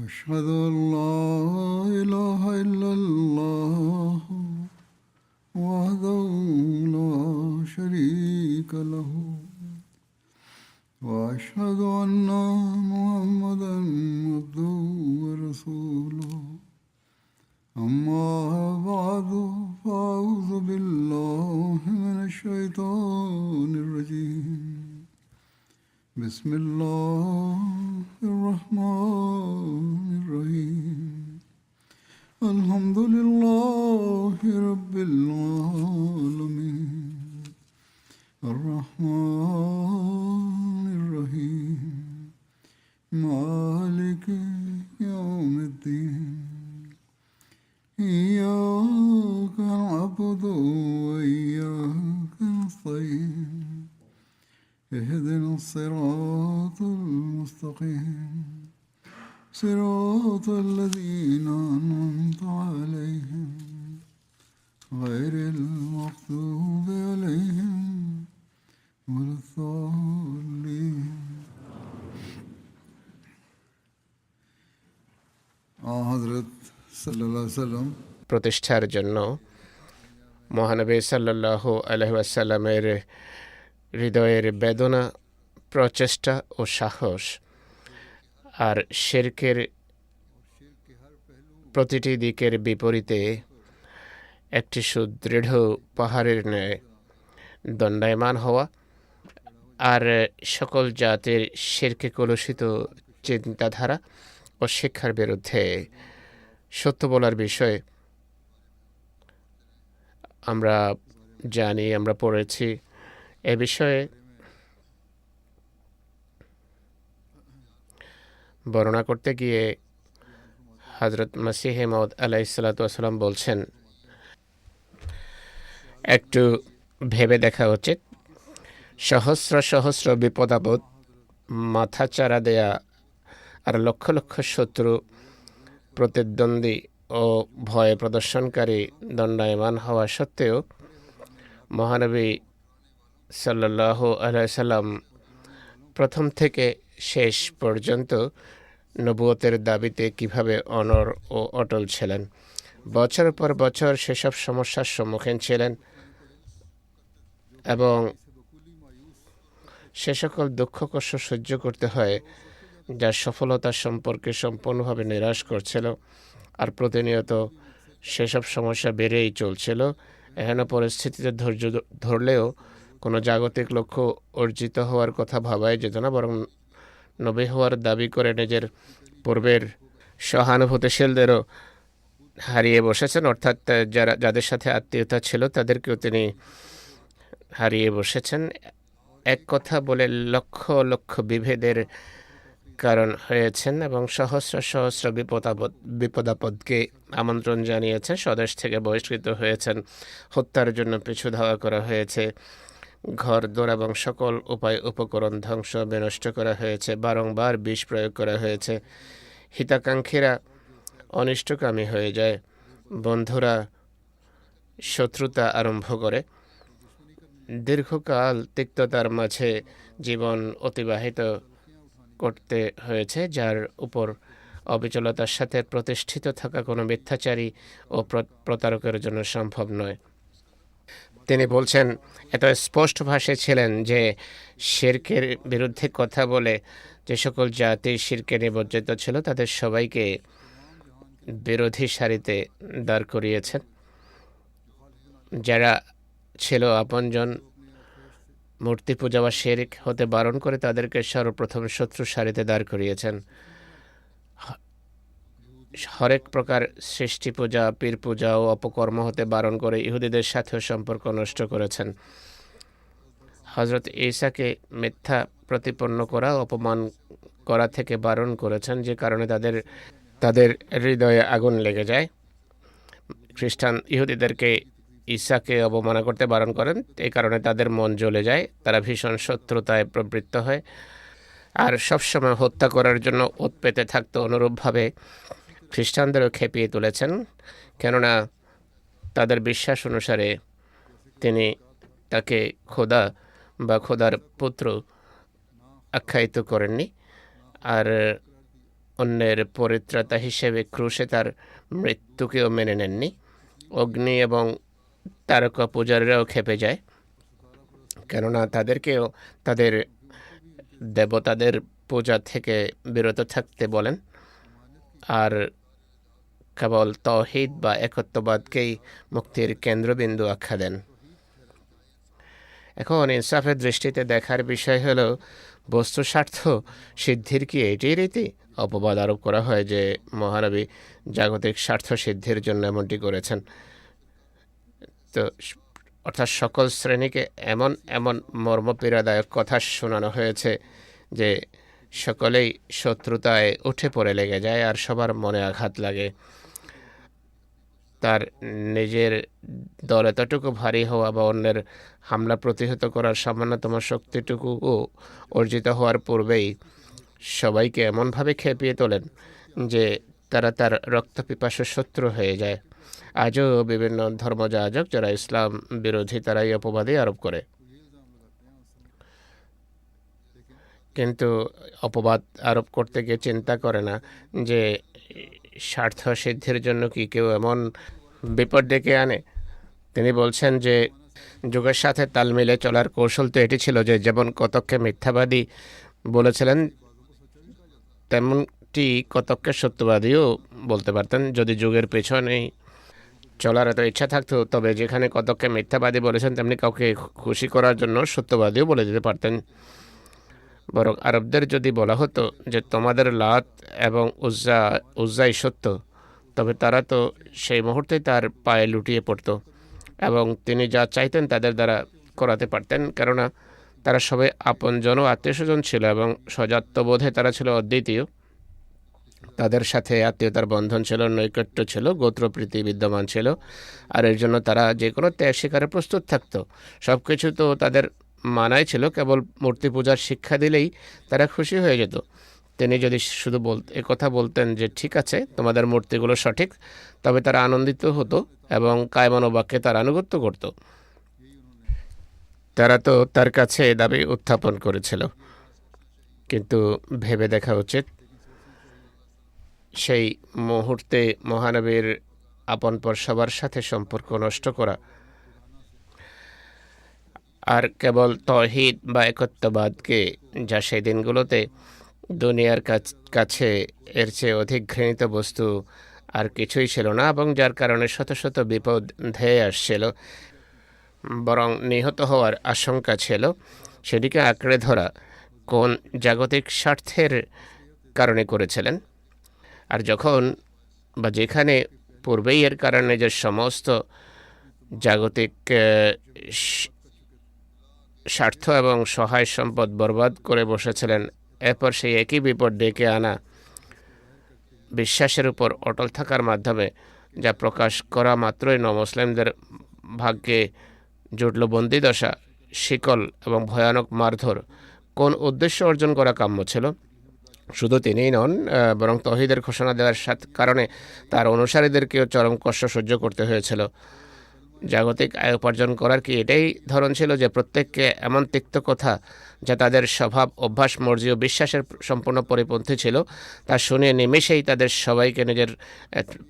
أشهد أن لا إله إلا الله وحده لا شريك له وأشهد أن محمدا عبده ورسوله أما بعد فأعوذ بالله من الشيطان الرجيم بسم الله الرحمن الرحيم الحمد لله رب العالمين الرحمن الرحيم مالك يوم الدين إياك نعبد وإياك نستعين اهدنا الصراط المستقيم صراط الذين أنعمت عليهم غير المغضوب عليهم ولا الضالين হযরত সাল্লাল্লাহু আলাইহি ওয়াসাল্লাম প্রতিষ্ঠার জন্য মহানবী সাল্লাল্লাহু আলাইহি ওয়াসাল্লামের হৃদয়ের বেদনা, প্রচেষ্টা ও সাহস আর শিরকের প্রতিটি দিকের বিপরীতে একটি সুদৃঢ় পাহাড়ের ন্যায় দণ্ডায়মান হওয়া আর সকল জাতির শিরকে কলুষিত চিন্তাধারা ও শিক্ষার বিরুদ্ধে সত্য বলার বিষয়ে আমরা জানি, আমরা পড়েছি। এ বিষয়ে বর্ণনা করতে গিয়ে হযরত মসিহে মাউদ আলাইহিসসালাতু ওয়াসসালাম বলছেন, একটু ভেবে দেখা উচিত। সহস্র সহস্র বিপদাপদ মাথাচাড়া দেয়া আর লক্ষ লক্ষ শত্রু, প্রতিদ্বন্দ্বী ও ভয় প্রদর্শনকারী দণ্ডায়মান হওয়া সত্ত্বেও মহানবী সাল্লাল্লাহু আলাইহি সাল্লাম প্রথম থেকে শেষ পর্যন্ত নবুয়তের দাবিতে কিভাবে অনড় ও অটল ছিলেন। বছর পর বছর সেসব সমস্যার সম্মুখীন ছিলেন এবং সে সকল দুঃখ কষ্ট সহ্য করতে হয় যা সফলতা সম্পর্কে সম্পূর্ণভাবে নিরাশ করছিল, আর প্রতিনিয়ত সেসব সমস্যা বেড়েই চলছিল। এহেন পরিস্থিতিতে ধৈর্য ধরলেও কোনো জাগতিক লক্ষ্য অর্জিত হওয়ার কথা ভাবাই যেত না, বরং নবী হওয়ার দাবি করে নিজের পূর্বের সহানুভূতিশীলদেরও হারিয়ে বসেছেন, অর্থাৎ যাদের সাথে আত্মীয়তা ছিল তাদেরকেও তিনি হারিয়ে বসেছেন। এক কথা বলে লক্ষ লক্ষ বিভেদের কারণ হয়েছেন এবং সহস্র সহস্র বিপদাপদকে আমন্ত্রণ জানিয়েছেন। স্বদেশ থেকে বহিষ্কৃত হয়েছেন, হত্যার জন্য পিছু ধাওয়া করা হয়েছে, ঘর দোর এবং সকল উপায় উপকরণ ধ্বংস বিনষ্ট করা হয়েছে, বারংবার বিষ প্রয়োগ করা হয়েছে। হিতাকাঙ্ক্ষীরা অনিষ্টকামী হয়ে যায়, বন্ধুরা শত্রুতা আরম্ভ করে। দীর্ঘকাল তিক্ততার মাঝে জীবন অতিবাহিত করতে হয়েছে, যার উপর অবিচলতার সাথে প্রতিষ্ঠিত থাকা কোনো মিথ্যাচারী ও প্রতারকের জন্য সম্ভব নয়। তিনি বলছেন, এত স্পষ্ট ভাষায় ছিলেন যে শিরকের বিরুদ্ধে কথা বলে যে সকল জাতি শিরকে নিমজ্জিত ছিল তাদের সবাইকে বিরোধী সারিতে দাঁড় করিয়েছেন। যারা ছিল আপনজন, মূর্তি পূজা বা শিরক হতে বারণ করে তাদেরকে সর্বপ্রথম শত্রু সারিতে দাঁড় করিয়েছেন। হরেক প্রকার সৃষ্টি পূজা, পীর পূজা ও অপকর্ম হতে বারণ করে ইহুদিদের সাথেও সম্পর্ক নষ্ট করেছেন। হযরত ঈসাকে মিথ্যা প্রতিপন্ন করা, অপমান করা থেকে বারণ করেছেন, যে কারণে তাদের হৃদয়ে আগুন লেগে যায়। খ্রিস্টান ইহুদিদেরকে ঈসাকে অবমাননা করতে বারণ করেন, এই কারণে তাদের মন জ্বলে যায়, তারা ভীষণ শত্রুতায় প্রবৃত্ত হয় আর সবসময় হত্যা করার জন্য ওত পেতে থাকতো। অনুরূপভাবে খ্রিস্টানদেরও খেপিয়ে তুলেছেন, কেননা তাদের বিশ্বাস অনুসারে তিনি তাকে খোদা বা খোদার পুত্র আখ্যায়িত করেননি। আর অন্যের পরিত্রাতা হিসেবে ক্রুশে তার মৃত্যুকেও মেনে নেননি। অগ্নি এবং তারকা পূজারীরাও খেপে যায়, কেননা তাদেরকেও তাদের দেবতাদের পূজা থেকে বিরত থাকতে বলেন আর কেবল তাওহীদ বা একত্ববাদকেই মুক্তির কেন্দ্রবিন্দু আখ্যা দেন। এখন ইনসাফের দৃষ্টিতে দেখার বিষয় হলো, বস্তু স্বার্থ সিদ্ধির কি এটাই রীতি? অপবাদ আরোপ করা হয় যে মহানবী জাগতিক স্বার্থ সিদ্ধির জন্য এমনটি করেছেন। তো অর্থাৎ সকল শ্রেণীকে এমন এমন মর্মপীড়াদায়ক কথা শোনানো হয়েছে যে সকলেই শত্রুতায় উঠে পড়ে লেগে যায় আর সবার মনে আঘাত লাগে। তার নিজের দল এতটুকু ভারী হওয়া বা অন্যের হামলা প্রতিহত করার সামান্যতম শক্তিটুকুও অর্জিত হওয়ার পূর্বেই সবাইকে এমনভাবে খেপিয়ে তোলেন যে তারা তার রক্তপিপাসু শত্রু হয়ে যায়। আজও বিভিন্ন ধর্মযাজক যারা ইসলাম বিরোধী তারা এই অপবাদই আরোপ করে, কিন্তু অপবাদ আরোপ করতে গিয়ে চিন্তা করে না যে স্বার্থ সিদ্ধির জন্য কি কেউ এমন বিপদ ডেকে আনে। তিনি বলছেন যে যুগের সাথে তাল মিলে চলার কৌশল তো এটি ছিল যে যেমন কতককে মিথ্যাবাদী বলেছিলেন তেমনটি কতককে সত্যবাদীও বলতে পারতেন। যদি যুগের পেছনেই চলার এত ইচ্ছা থাকতো, তবে যেখানে কতককে মিথ্যাবাদী বলেছেন তেমনি কাউকে খুশি করার জন্য সত্যবাদীও বলে দিতে পারতেন। বরং আরবদের যদি বলা হতো যে তোমাদের লাত এবং উজ্জাই সত্য, তবে তারা তো সেই মুহূর্তে তার পায়ে লুটিয়ে পড়ত এবং তিনি যা চাইতেন তাদের দ্বারা করাতে পারতেন, কেননা তারা সবাই আপনজন ও আত্মীয়স্বজন ছিল এবং সজাত্যবোধে তারা ছিল অদ্বিতীয়। তাদের সাথে আত্মীয়তার বন্ধন ছিল, নৈকট্য ছিল, গোত্রপ্রীতি বিদ্যমান ছিল, আর এর জন্য তারা যে কোনো ত্যাগ স্বীকারে প্রস্তুত থাকত। সব কিছু তো তাদের মানাই ছিল, কেবল মূর্তি পূজার শিক্ষা দিলেই তারা খুশি হয়ে যেত। তিনি যদি শুধু কথা বলতেন যে ঠিক আছে তোমাদের মূর্তিগুলো সঠিক, তবে তারা আনন্দিত হতো এবং কায়মনোবাক্যে তার আনুগত্য করত। তারা তো তার কাছে দাবি উত্থাপন করেছিল, কিন্তু ভেবে দেখা উচিত সেই মুহূর্তে মহানবীর আপনপর সবার সাথে সম্পর্ক নষ্ট করা আর কেবল তাওহীদ বা একত্ববাদকে, যা সেই দিনগুলোতে দুনিয়ার কাছে এর চেয়ে অধিক ঘৃণিত বস্তু আর কিছুই ছিল না, এবং যার কারণে শত শত বিপদ ধেয়ে আসছিল, বরং নিহত হওয়ার আশঙ্কা ছিল, সেটিকে আঁকড়ে ধরা কোন জাগতিক স্বার্থের কারণে করেছিলেন। আর যখন বা যেখানে পূর্বেই এর কারণে যে সমস্ত জাগতিক স্বার্থ এবং সহায় সম্পদ বরবাদ করে বসেছিলেন, এরপর সেই একই বিপদ ডেকে আনা বিশ্বাসের উপর অটল থাকার মাধ্যমে যা প্রকাশ করা মাত্রই নমুসলিমদের ভাগ্যে জুটল বন্দিদশা, শিকল এবং ভয়ানক মারধর। কোন উদ্দেশ্য অর্জন করা কাম্য ছিল? শুধু তিনিই নন, বরং তাওহীদের ঘোষণা দেওয়ার কারণে তার অনুসারীদেরকেও চরম কষ্ট সহ্য করতে হয়েছিল। জাগতিক আয় উপার্জন করার কি এটাই ধরন ছিল যে প্রত্যেককে এমন তিক্ত কথা যা তাদের স্বভাব, অভ্যাস, মর্জি ও বিশ্বাসের সম্পূর্ণ পরিপন্থী ছিল, তা শুনে নিমেষেই তাদের সবাইকে নিজের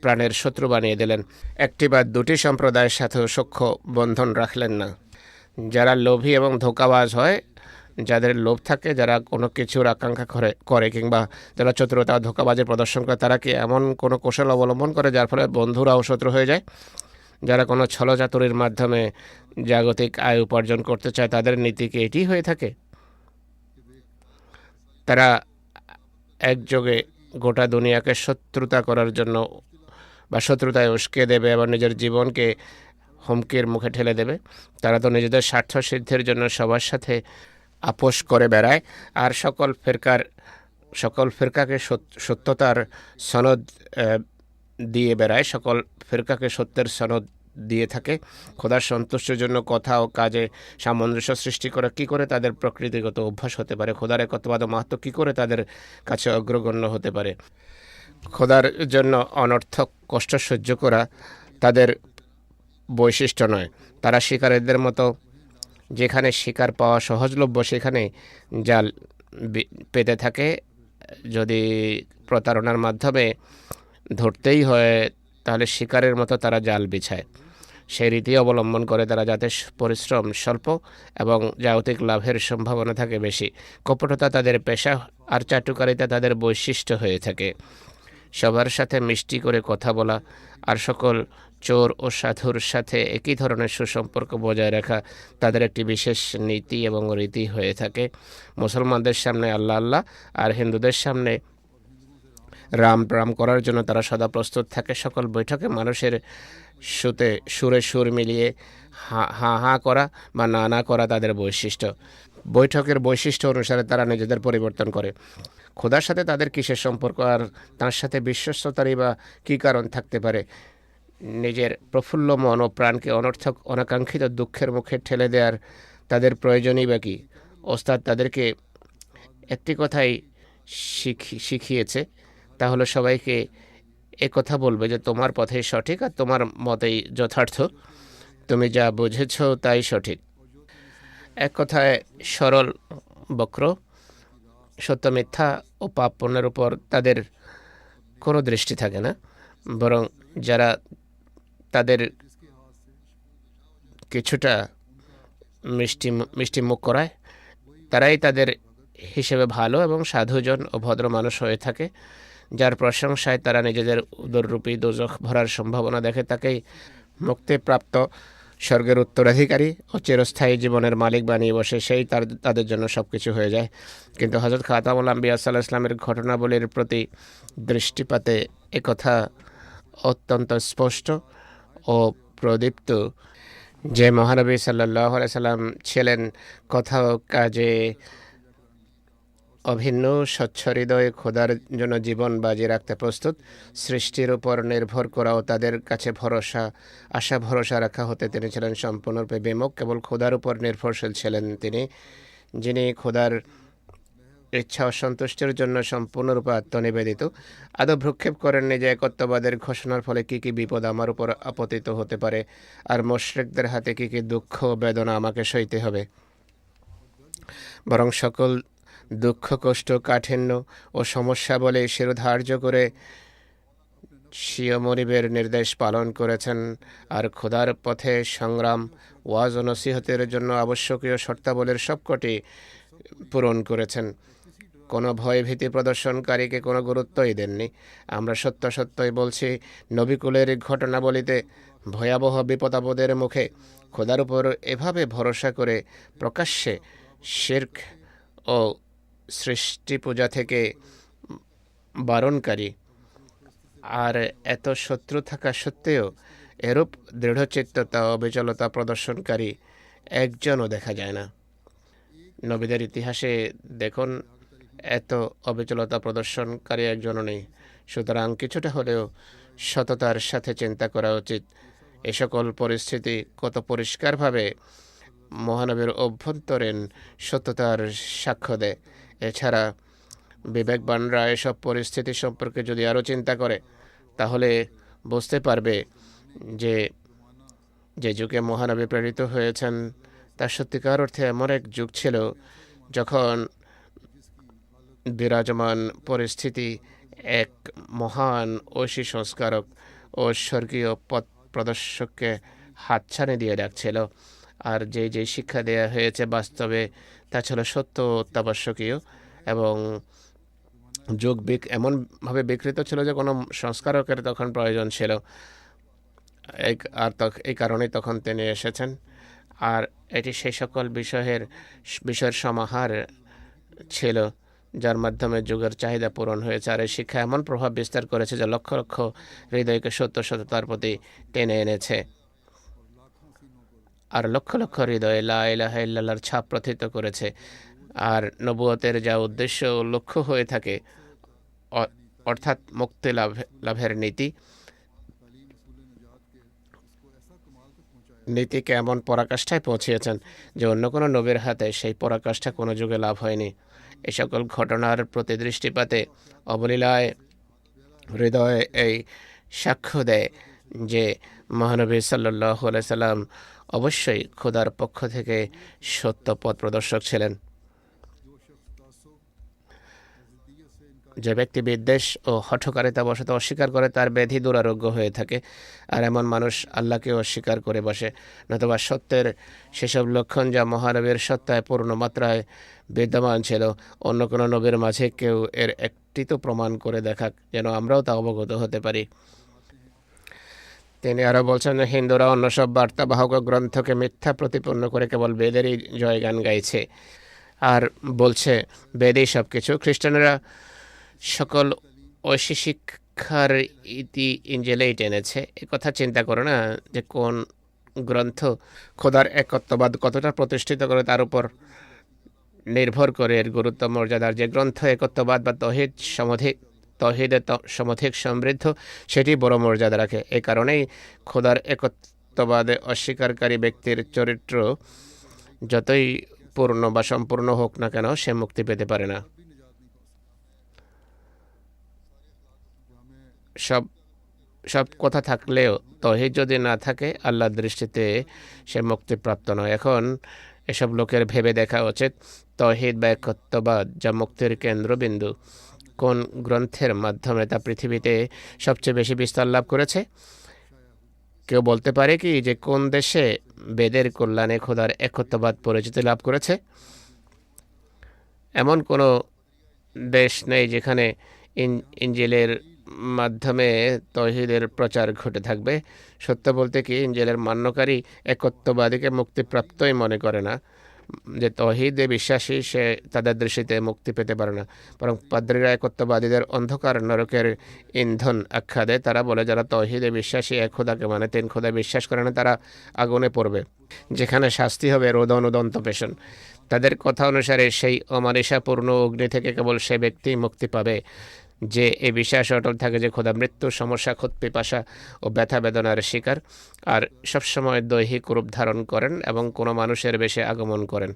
প্রাণের শত্রু বানিয়ে দিলেন। একটি বা দুটি সম্প্রদায়ের সাথেও সখ্য বন্ধন রাখলেন না। যারা লোভী এবং ধোঁকাবাজ হয়, যাদের লোভ থাকে, যারা কোনো কিছুর আকাঙ্ক্ষা করে কিংবা যারা চতুরতা ও ধোঁকাবাজের প্রদর্শন করে, তারা কি এমন কোনো কৌশল অবলম্বন করে যার ফলে বন্ধুরাও শত্রু হয়ে যায়? যারা কোনো ছলচাতুরির মাধ্যমে জাগতিক আয় উপার্জন করতে চায়, তাদের নীতি কি এটি হয়ে থাকে? তারা একযোগে গোটা দুনিয়াকে শত্রুতা করার জন্য বা শত্রুতায় উস্কে দেবে এবং নিজের জীবনকে হুমকির মুখে ঠেলে দেবে। তারা তো নিজেদের স্বার্থ সিদ্ধির জন্য সবার সাথে আপোষ করে বেড়ায় আর সকল ফিরকাকে সত্যতার সনদ দিয়ে বেড়ায়, সকল ফিরকাকে সত্যের সনদ দিয়ে থাকে। খোদার সন্তুষ্টির জন্য কথা ও কাজে সামঞ্জস্য সৃষ্টি করা কী করে তাদের প্রকৃতিগত অভ্যাস হতে পারে? খোদার একত্ববাদ ও মাহাত্ম্য কী করে তাদের কাছে অগ্রগণ্য হতে পারে? খোদার জন্য অনর্থক কষ্ট সহ্য করা তাদের বৈশিষ্ট্য নয়। তারা শিকারীদের মতো, যেখানে শিকার পাওয়া সহজলভ্য সেখানে জাল পেতে থাকে। যদি প্রতারণার মাধ্যমে ধরতেই হয়, তাহলে শিকারের মতো তারা জাল বিছায়। সেই রীতি অবলম্বন করে তারা, যাতে পরিশ্রম স্বল্প এবং জাগতিক লাভের সম্ভাবনা থাকে বেশি। কপটতা তাদের পেশা আর চাটুকারিতা তাদের বৈশিষ্ট্য হয়ে থাকে। সবার সাথে মিষ্টি করে কথা বলা আর সকল চোর ও সাধুর সাথে একই ধরনের সুসম্পর্ক বজায় রাখা তাদের একটি বিশেষ নীতি এবং রীতি হয়ে থাকে। মুসলমানদের সামনে আল্লাহ আল্লাহ আর হিন্দুদের সামনে রাম রাম করার জন্য তারা সদা প্রস্তুত থাকে। সকল বৈঠকে মানুষের সুরে সুর মিলিয়ে হা হা করা বা না না করা তাদের বৈশিষ্ট্য। বৈঠকের বৈশিষ্ট্য অনুসারে তারা নিজেদের পরিবর্তন করে। খোদার সাথে তাদের কিসের সম্পর্ক আর তার সাথে বিশ্বস্ততারই বা কী কারণ থাকতে পারে? নিজের প্রফুল্ল মন ও প্রাণকে অনর্থক অনাকাঙ্ক্ষিত দুঃখের মুখে ঠেলে দেওয়ার তাদের প্রয়োজনই বা কী? ওস্তাদ তাদেরকে একটি কথাই শিখিয়েছে, তা হলো সবাইকে কথা বলবে যে তোমার পথেই সঠিক আর তোমার মতেই যথার্থ, তুমি যা বুঝেছ তাই সঠিক। এক কথায় সরল বক্র, সত্য মিথ্যা ও পাপ পুণ্যের উপর তাদের কোনো দৃষ্টি থাকে না, বরং যারা তাদের কিছুটা মিষ্টি মুখ করায় তারাই তাদের হিসেবে ভালো এবং সাধুজন ও ভদ্র মানুষ হয়ে থাকে। যার প্রশংসায় তারা নিজেদের উদররূপী দোজখ ভরার সম্ভাবনা দেখে, তাকেই মুক্তিপ্রাপ্ত স্বর্গের উত্তরাধিকারী ও চিরস্থায়ী জীবনের মালিক বানিয়ে বসে, সেই তাদের জন্য সব কিছু হয়ে যায়। কিন্তু হযরত খাতামুল আম্বিয়া সাল্লাল্লাহু আলাইহি ওয়াসাল্লামের ঘটনাবলীর প্রতি দৃষ্টিপাতে একথা অত্যন্ত স্পষ্ট ও প্রদীপ্ত যে মহানবী সাল্লাল্লাহু আলাইহি ওয়াসাল্লাম ছিলেন কথা ও কাজে অভিন্ন, স্বচ্ছ হৃদয়, খোদার জন্য জীবন বাজি রাখতে প্রস্তুত। সৃষ্টির উপর নির্ভর করা ও তাদের কাছে আশা ভরসা রাখা হতে তিনি ছিলেন সম্পূর্ণরূপে বিমুখ। কেবল খোদার উপর নির্ভরশীল ছিলেন তিনি, যিনি খোদার ইচ্ছা ও সন্তুষ্টির জন্য সম্পূর্ণরূপে আত্মনিবেদিত। আদৌ ভ্রুক্ষেপ করেননি যে একত্ববাদের ঘোষণার ফলে কী কী বিপদ আমার উপর আপতিত হতে পারে আর মুশরিকদের হাতে কী কী দুঃখ বেদনা আমাকে সইতে হবে, বরং সকল দুঃখ কষ্ট কাঠিন্য ও সমস্যা বলে শিরোধার্য করে স্বীয় মনিবের নির্দেশ পালন করেছেন আর খোদার পথে সংগ্রাম, ওয়াজ ও নসিহতের জন্য আবশ্যকীয় শর্তাবলীর সবকটি পূরণ করেছেন। কোনো ভয়ভীতি প্রদর্শনকারীকে কোনো গুরুত্বই দেননি। আমরা সত্যই বলছি, নবিকুলের ঘটনাবলিতে ভয়াবহ বিপদাপদের মুখে খোদার উপর এভাবে ভরসা করে প্রকাশ্যে শিরক ও সৃষ্টি পূজা থেকে বারণকারী আর এত শত্রু থাকা সত্ত্বেও এরূপ দৃঢ়চিত্ততা ও অবিচলতা প্রদর্শনকারী একজনও দেখা যায় না। নবীদের ইতিহাসে দেখুন, এত অবিচলতা প্রদর্শনকারী একজনও নেই। সুতরাং কিছুটা হলেও সততার সাথে চিন্তা করা উচিত। এ সকল পরিস্থিতি কত পরিষ্কারভাবে মহানবীর অভ্যন্তরীণ সত্যতার সাক্ষ্য দেয়। এছাড়া বিবেকবানরা এসব পরিস্থিতি সম্পর্কে যদি আরও চিন্তা করে, তাহলে বুঝতে পারবে যে যে যুগে মহানবী প্রেরিত হয়েছেন তা সত্যিকার অর্থে এমন এক যুগ ছিল যখন বিরাজমান পরিস্থিতি এক মহান ঐশী সংস্কারক ও স্বর্গীয় পথ প্রদর্শককে হাতছানি দিয়ে ডাকছিল। আর যে শিক্ষা দেয়া হয়েছে বাস্তবে তা ছিল সত্য অত্যাবশ্যকীয়, এবং যুগ এমনভাবে বিকৃত ছিল যে কোনো সংস্কারকের তখন প্রয়োজন ছিল। এই কারণেই তখন তিনি এসেছেন। আর এটি সেই সকল বিষয়ের সমাহার ছিল যার মাধ্যমে যুগের চাহিদা পূরণ হয়েছে। আর এই শিক্ষা এমন প্রভাব বিস্তার করেছে যে লক্ষ লক্ষ হৃদয়কে সত্যতার প্রতি টেনে এনেছে, আর লক্ষ লক্ষ হৃদয়ে লা ইলাহা ইল্লাল্লাহর ছাপ প্রথিত করেছে। আর নবুয়তের যা উদ্দেশ্য ও লক্ষ্য হয়ে থাকে, অর্থাৎ মুক্তি লাভের নীতিকে এমন পরাকাষ্ঠায় পৌঁছিয়েছেন যে অন্য কোনো নবীর হাতে সেই পরাকাষ্ঠা কোনো যুগে লাভ হয়নি। এই সকল ঘটনার প্রতি দৃষ্টিপাতে অবলীলায় হৃদয়ে এই সাক্ষ্য দেয় যে মহানবী সাল্লাল্লাহু আলাইহি সাল্লাম অবশ্যই খোদার পক্ষ থেকে সত্য পথ প্রদর্শক ছিলেন। যে ব্যক্তি বিদ্বেষ ও হঠকারিতা বশত অস্বীকার করে তার ব্যাধি দুরারোগ্য হয়ে থাকে, আর এমন মানুষ আল্লাহকে অস্বীকার করে বসে। নতুবা সত্যের সেসব লক্ষণ যা মহানবীর সত্তায় পূর্ণ মাত্রায় বিদ্যমান ছিল, অন্য কোনো নবীর মাঝে কেউ এর একটি তো প্রমাণ করে দেখাক, যেন আমরাও তা অবগত হতে পারি। তিনি আরও বলছেন, হিন্দুরা অন্য সব বার্তাবাহক গ্রন্থকে মিথ্যা প্রতিপন্ন করে কেবল বেদেরই জয়গান গাইছে আর বলছে বেদেই সব কিছু। খ্রিস্টানরা সকল ঐশী শিক্ষার ইতি ইঞ্জেলেই টেনেছে। কথা চিন্তা করো না যে কোন গ্রন্থ খোদার একত্ববাদ কতটা প্রতিষ্ঠিত করে তার উপর নির্ভর করে এর গুরুত্ব মর্যাদার। যে গ্রন্থ একত্ববাদ বা তহিদে সমধিক সমৃদ্ধ, সেটি বড় মর্যাদা রাখে। এই কারণেই খোদার একত্ববাদে অস্বীকারী ব্যক্তির চরিত্র যতই পূর্ণ বা সম্পূর্ণ হোক না কেন, সে মুক্তি পেতে পারে না। সব কথা থাকলেও তৌহিদ যদি না থাকে, আল্লাহর দৃষ্টিতে সে মুক্তিপ্রাপ্ত নয়। এখন এসব লোকের ভেবে দেখা উচিত, তৌহিদ বা একত্ববাদ যা মুক্তির কেন্দ্রবিন্দু, কোন গ্রন্থের মাধ্যমে তা পৃথিবীতে সবচেয়ে বেশি বিস্তার লাভ করেছে? কেউ বলতে পারে কি যে কোন দেশে বেদের কল্যাণে খোদার একত্ববাদ পরিচিতি লাভ করেছে? এমন কোনো দেশ নেই যেখানে ইঞ্জিলের মাধ্যমে তৌহিদের প্রচার ঘটে থাকবে। সত্য বলতে কি, ইঞ্জিলের মান্যকারী একত্ববাদীকে মুক্তিপ্রাপ্তই মনে করে না। যে তৌহিদে বিশ্বাসী, সে তাদের দৃষ্টিতে মুক্তি পেতে পারে না। বরং পাদ্রীরা একত্ববাদীদের অন্ধকার নরকের ইন্ধন আখ্যা দেয়। তারা বলে যারা তৌহিদে বিশ্বাসী, এক খোদাকে মানে, তিন খোদায় বিশ্বাস করে না, তারা আগুনে পড়বে, যেখানে শাস্তি হবে রোদন ও দন্তপেষণ। তাদের কথা অনুসারে সেই অমানিসাপূর্ণ অগ্নি থেকে কেবল সে ব্যক্তি মুক্তি পাবে যে এই বিশ্বাস অটল থাকে যে খোদা মৃত্যু, সমস্যা, ক্ষুধ, পিপাসা ও ব্যথা বেদনার শিকার, আর সবসময় দৈহিক রূপ ধারণ করেন এবং কোনো মানুষের বেশে আগমন করেন।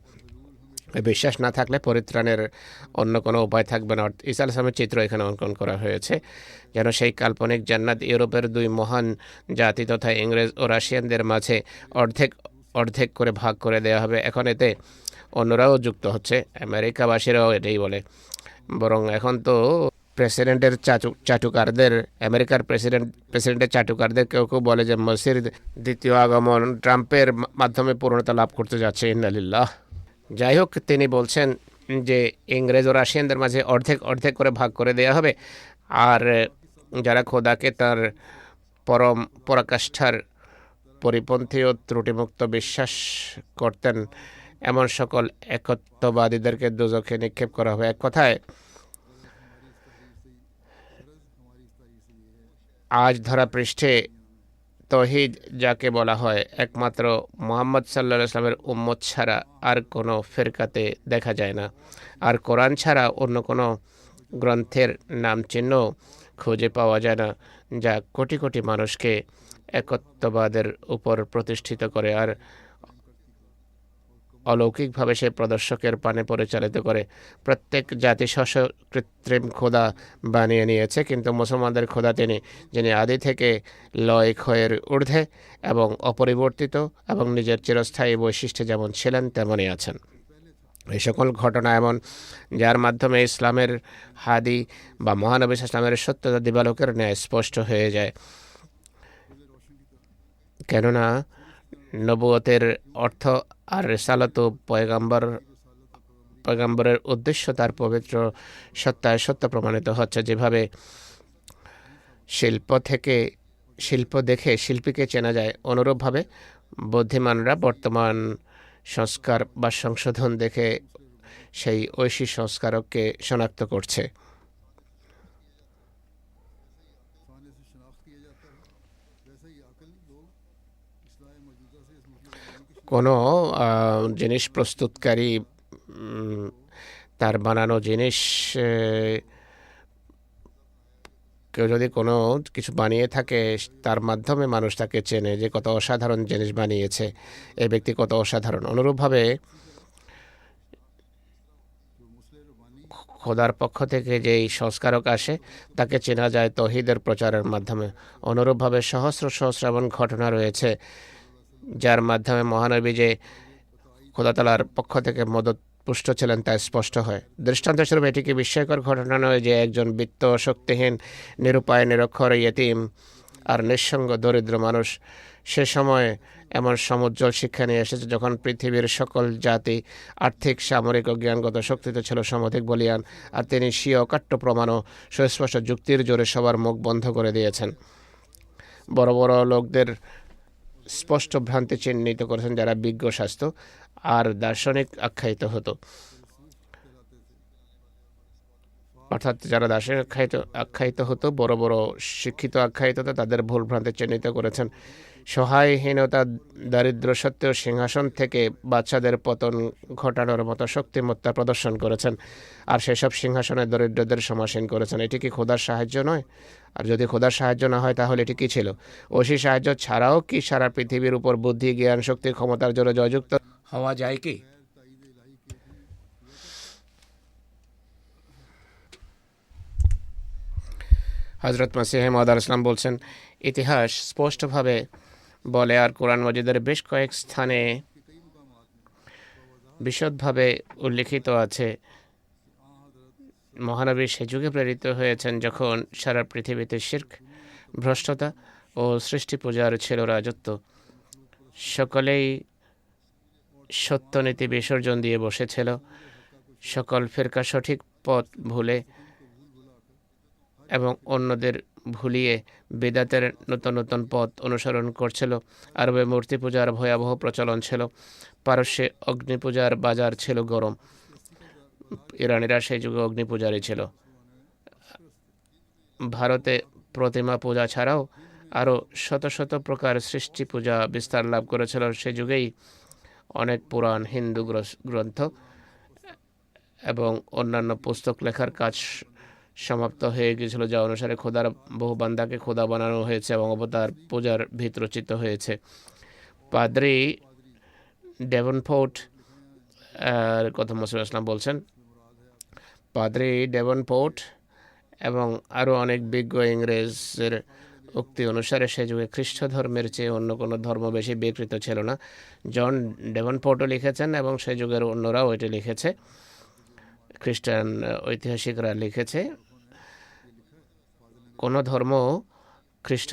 এই বিশ্বাস না থাকলে পরিত্রাণের অন্য কোনো উপায় থাকবে না। ঈসা আলাইহিস সালামের চিত্র এখানে অঙ্কন করা হয়েছে, যেন সেই কাল্পনিক জান্নাত ইউরোপের দুই মহান জাতি তথা ইংরেজ ও রাশিয়ানদের মাঝে অর্ধেক অর্ধেক করে ভাগ করে দেওয়া হবে। এখন এতে অন্যরাও যুক্ত হচ্ছে, আমেরিকাবাসীরাও এটাই বলে। বরং এখন তো প্রেসিডেন্টের চাটুকারদের, আমেরিকার প্রেসিডেন্টের চাটুকারদের কেউ কেউ বলে যে মসির দ্বিতীয় আগমন ট্রাম্পের মাধ্যমে পূর্ণতা লাভ করতে যাচ্ছে। ইন্নালিল্লাহ। যাই হোক, তিনি বলছেন যে ইংরেজ ও রাশিয়ানদের মাঝে অর্ধেক অর্ধেক করে ভাগ করে দেওয়া হবে, আর যারা খোদাকে তার পরম পরাকাষ্ঠার পরিপন্থী ও ত্রুটিমুক্ত বিশ্বাস করতেন এমন সকল একত্ববাদীদেরকে দোজখে নিক্ষেপ করা হবে। এক কথায়, আজ ধরা পৃষ্ঠে তৌহিদ যাকে বলা হয়, একমাত্র মুহাম্মদ সাল্লাল্লাহু আলাইহি ওয়াসাল্লামের উম্মত ছাড়া আর কোনো ফেরকাতে দেখা যায় না, আর কোরআন ছাড়া অন্য কোনো গ্রন্থের নাম চিহ্ন খুঁজে পাওয়া যায় না যা কোটি কোটি মানুষকে একত্ববাদের উপর প্রতিষ্ঠিত করে আর অলৌকিকভাবে সে প্রদর্শকের পানে পরিচালিত করে। প্রত্যেক জাতি কৃত্রিম খোদা বানিয়ে নিয়েছে, কিন্তু মুসলমানদের খোদা তিনি, যিনি আদি থেকে লয় ক্ষয়ের ঊর্ধ্বে এবং অপরিবর্তিত এবং নিজের চিরস্থায়ী বৈশিষ্ট্যে যেমন ছিলেন তেমনই আছেন। এই সকল ঘটনা এমন যার মাধ্যমে ইসলামের হাদি বা মহানবী ইসলামের সত্যতা দিবালোকের ন্যায় স্পষ্ট হয়ে যায়। কেননা নবুয়তের অর্থ আর রিসালাত ও পয়গাম্বরের উদ্দেশ্য তার পবিত্র সত্তায় সত্য প্রমাণিত হচ্ছে। যেভাবে শিল্প দেখে শিল্পীকে চেনা যায়, অনুরূপভাবে বুদ্ধিমানরা বর্তমান সংস্কার বা সংশোধন দেখে সেই ঐশী সংস্কারককে শনাক্ত করছে। কোনো জিনিস প্রস্তুতকারী তার বানানো জিনিস, কেউ যদি কোনো কিছু বানিয়ে থাকে, তার মাধ্যমে মানুষ তাকে চেনে যে কত অসাধারণ জিনিস বানিয়েছে, এই ব্যক্তি কত অসাধারণ। অনুরূপভাবে খোদার পক্ষ থেকে যেই সংস্কারক আসে তাকে চেনা যায় তৌহিদের প্রচারের মাধ্যমে। অনুরূপভাবে সহস্র সহস্র এমন ঘটনা রয়েছে যার মাধ্যমে মহানবী যে খোদা তাআলার পক্ষ থেকে মদত পুষ্ট ছিলেন তা স্পষ্ট হয়। দৃষ্টান্তস্বরূপ এটি কি বিস্ময়কর ঘটনা নয় যে একজন বিত্ত, শক্তিহীন, নিরুপায়, নিরক্ষর, ইয়েতিম আর নিঃসঙ্গ দরিদ্র মানুষ সে সময় এমন সমুজ্জ্বল শিক্ষা নিয়ে এসেছে যখন পৃথিবীর সকল জাতি আর্থিক, সামরিক ও জ্ঞানগত শক্তিতে ছিল সমধিক বলীয়ান, আর তিনি স্বীয় অকাট্য প্রমাণ ও সুস্পষ্ট যুক্তির জোরে সবার মুখ বন্ধ করে দিয়েছেন। বড় বড় লোকদের স্পষ্ট ভ্রান্তি চিহ্নিত করেছেন, যারা বিজ্ঞ, স্বাস্থ্য আর দার্শনিক আখ্যায়িত হতো, অর্থাৎ যারা দার্শনিক আখ্যায়িত হতো, বড় বড় শিক্ষিত আখ্যায়িত হতো, তাদের ভুল ভ্রান্তি চিহ্নিত করেছেন। সহায়হীনতা, দারিদ্র সত্ত্বেও সিংহাসন থেকে বাচ্চাদের পতন ঘটানোর মতো শক্তিমত্তা প্রদর্শন করেছেন, আর সেসব সিংহাসনে দরিদ্রদের সমাসীন করেছেন। এটি কি খোদার সাহায্য নয়? আর যদি খোদার সাহায্য না হয় তাহলে এটি কী ছিল? ঐশী সাহায্য ছাড়াও কি সারা পৃথিবীর উপর বুদ্ধি, জ্ঞান, শক্তির ক্ষমতার জোরে জয়যুক্ত হওয়া যায় কি? হযরত মসিহ মাউদ আলাইহিস সালাম বলছেন, ইতিহাস স্পষ্টভাবে বলে, আর কোরআন মজিদের বেশ কয়েক স্থানে বিশদভাবে উল্লিখিত আছে, মহানবী সে যুগে প্রেরিত হয়েছেন যখন সারা পৃথিবীতে শিরক, ভ্রষ্টতা ও সৃষ্টি পূজার ছিল রাজত্ব। সকলেই সত্যনীতি বিসর্জন দিয়ে বসেছিল, সকল ফিরকা সঠিক পথ ভুলে এবং অন্যদের ভুলিয়ে বিদাতের নতুন নতুন পথ অনুসরণ করছিল। আরবে মূর্তি পূজার ভয়াবহ প্রচলন ছিল, পারস্যে অগ্নি পূজার বাজার ছিল গরম, ইরানিরা সেই যুগে অগ্নি পূজারই ছিল। ভারতে প্রতিমা পূজা ছাড়াও আরও শত শত প্রকার সৃষ্টি পূজা বিস্তার লাভ করেছিল। সে যুগেই অনেক পুরাণ, হিন্দু গ্রন্থ এবং অন্যান্য পুস্তক লেখার কাজ সমাপ্ত হয়ে গিয়েছিল, যা অনুসারে খোদার বহু বান্দাকে খোদা বানানো হয়েছে এবং অবতার পূজার ভিত রচিত হয়েছে। পাদ্রি ডেভনপোর্ট কথা মুহাম্মদ ইসলাম বলছেন, পাদ্রি ডেভনপোর্ট এবং আরও অনেক বিজ্ঞ ইংরেজের উক্তি অনুসারে সে যুগে খ্রিস্ট ধর্মের চেয়ে অন্য কোনো ধর্ম বেশি বিকৃত ছিল না। জন ডেভনপোর্টও লিখেছেন এবং সে যুগের অন্যরাও এটি লিখেছে, খ্রিস্টান ঐতিহাসিকরা লিখেছে, কোনো ধর্ম খ্রিস্ট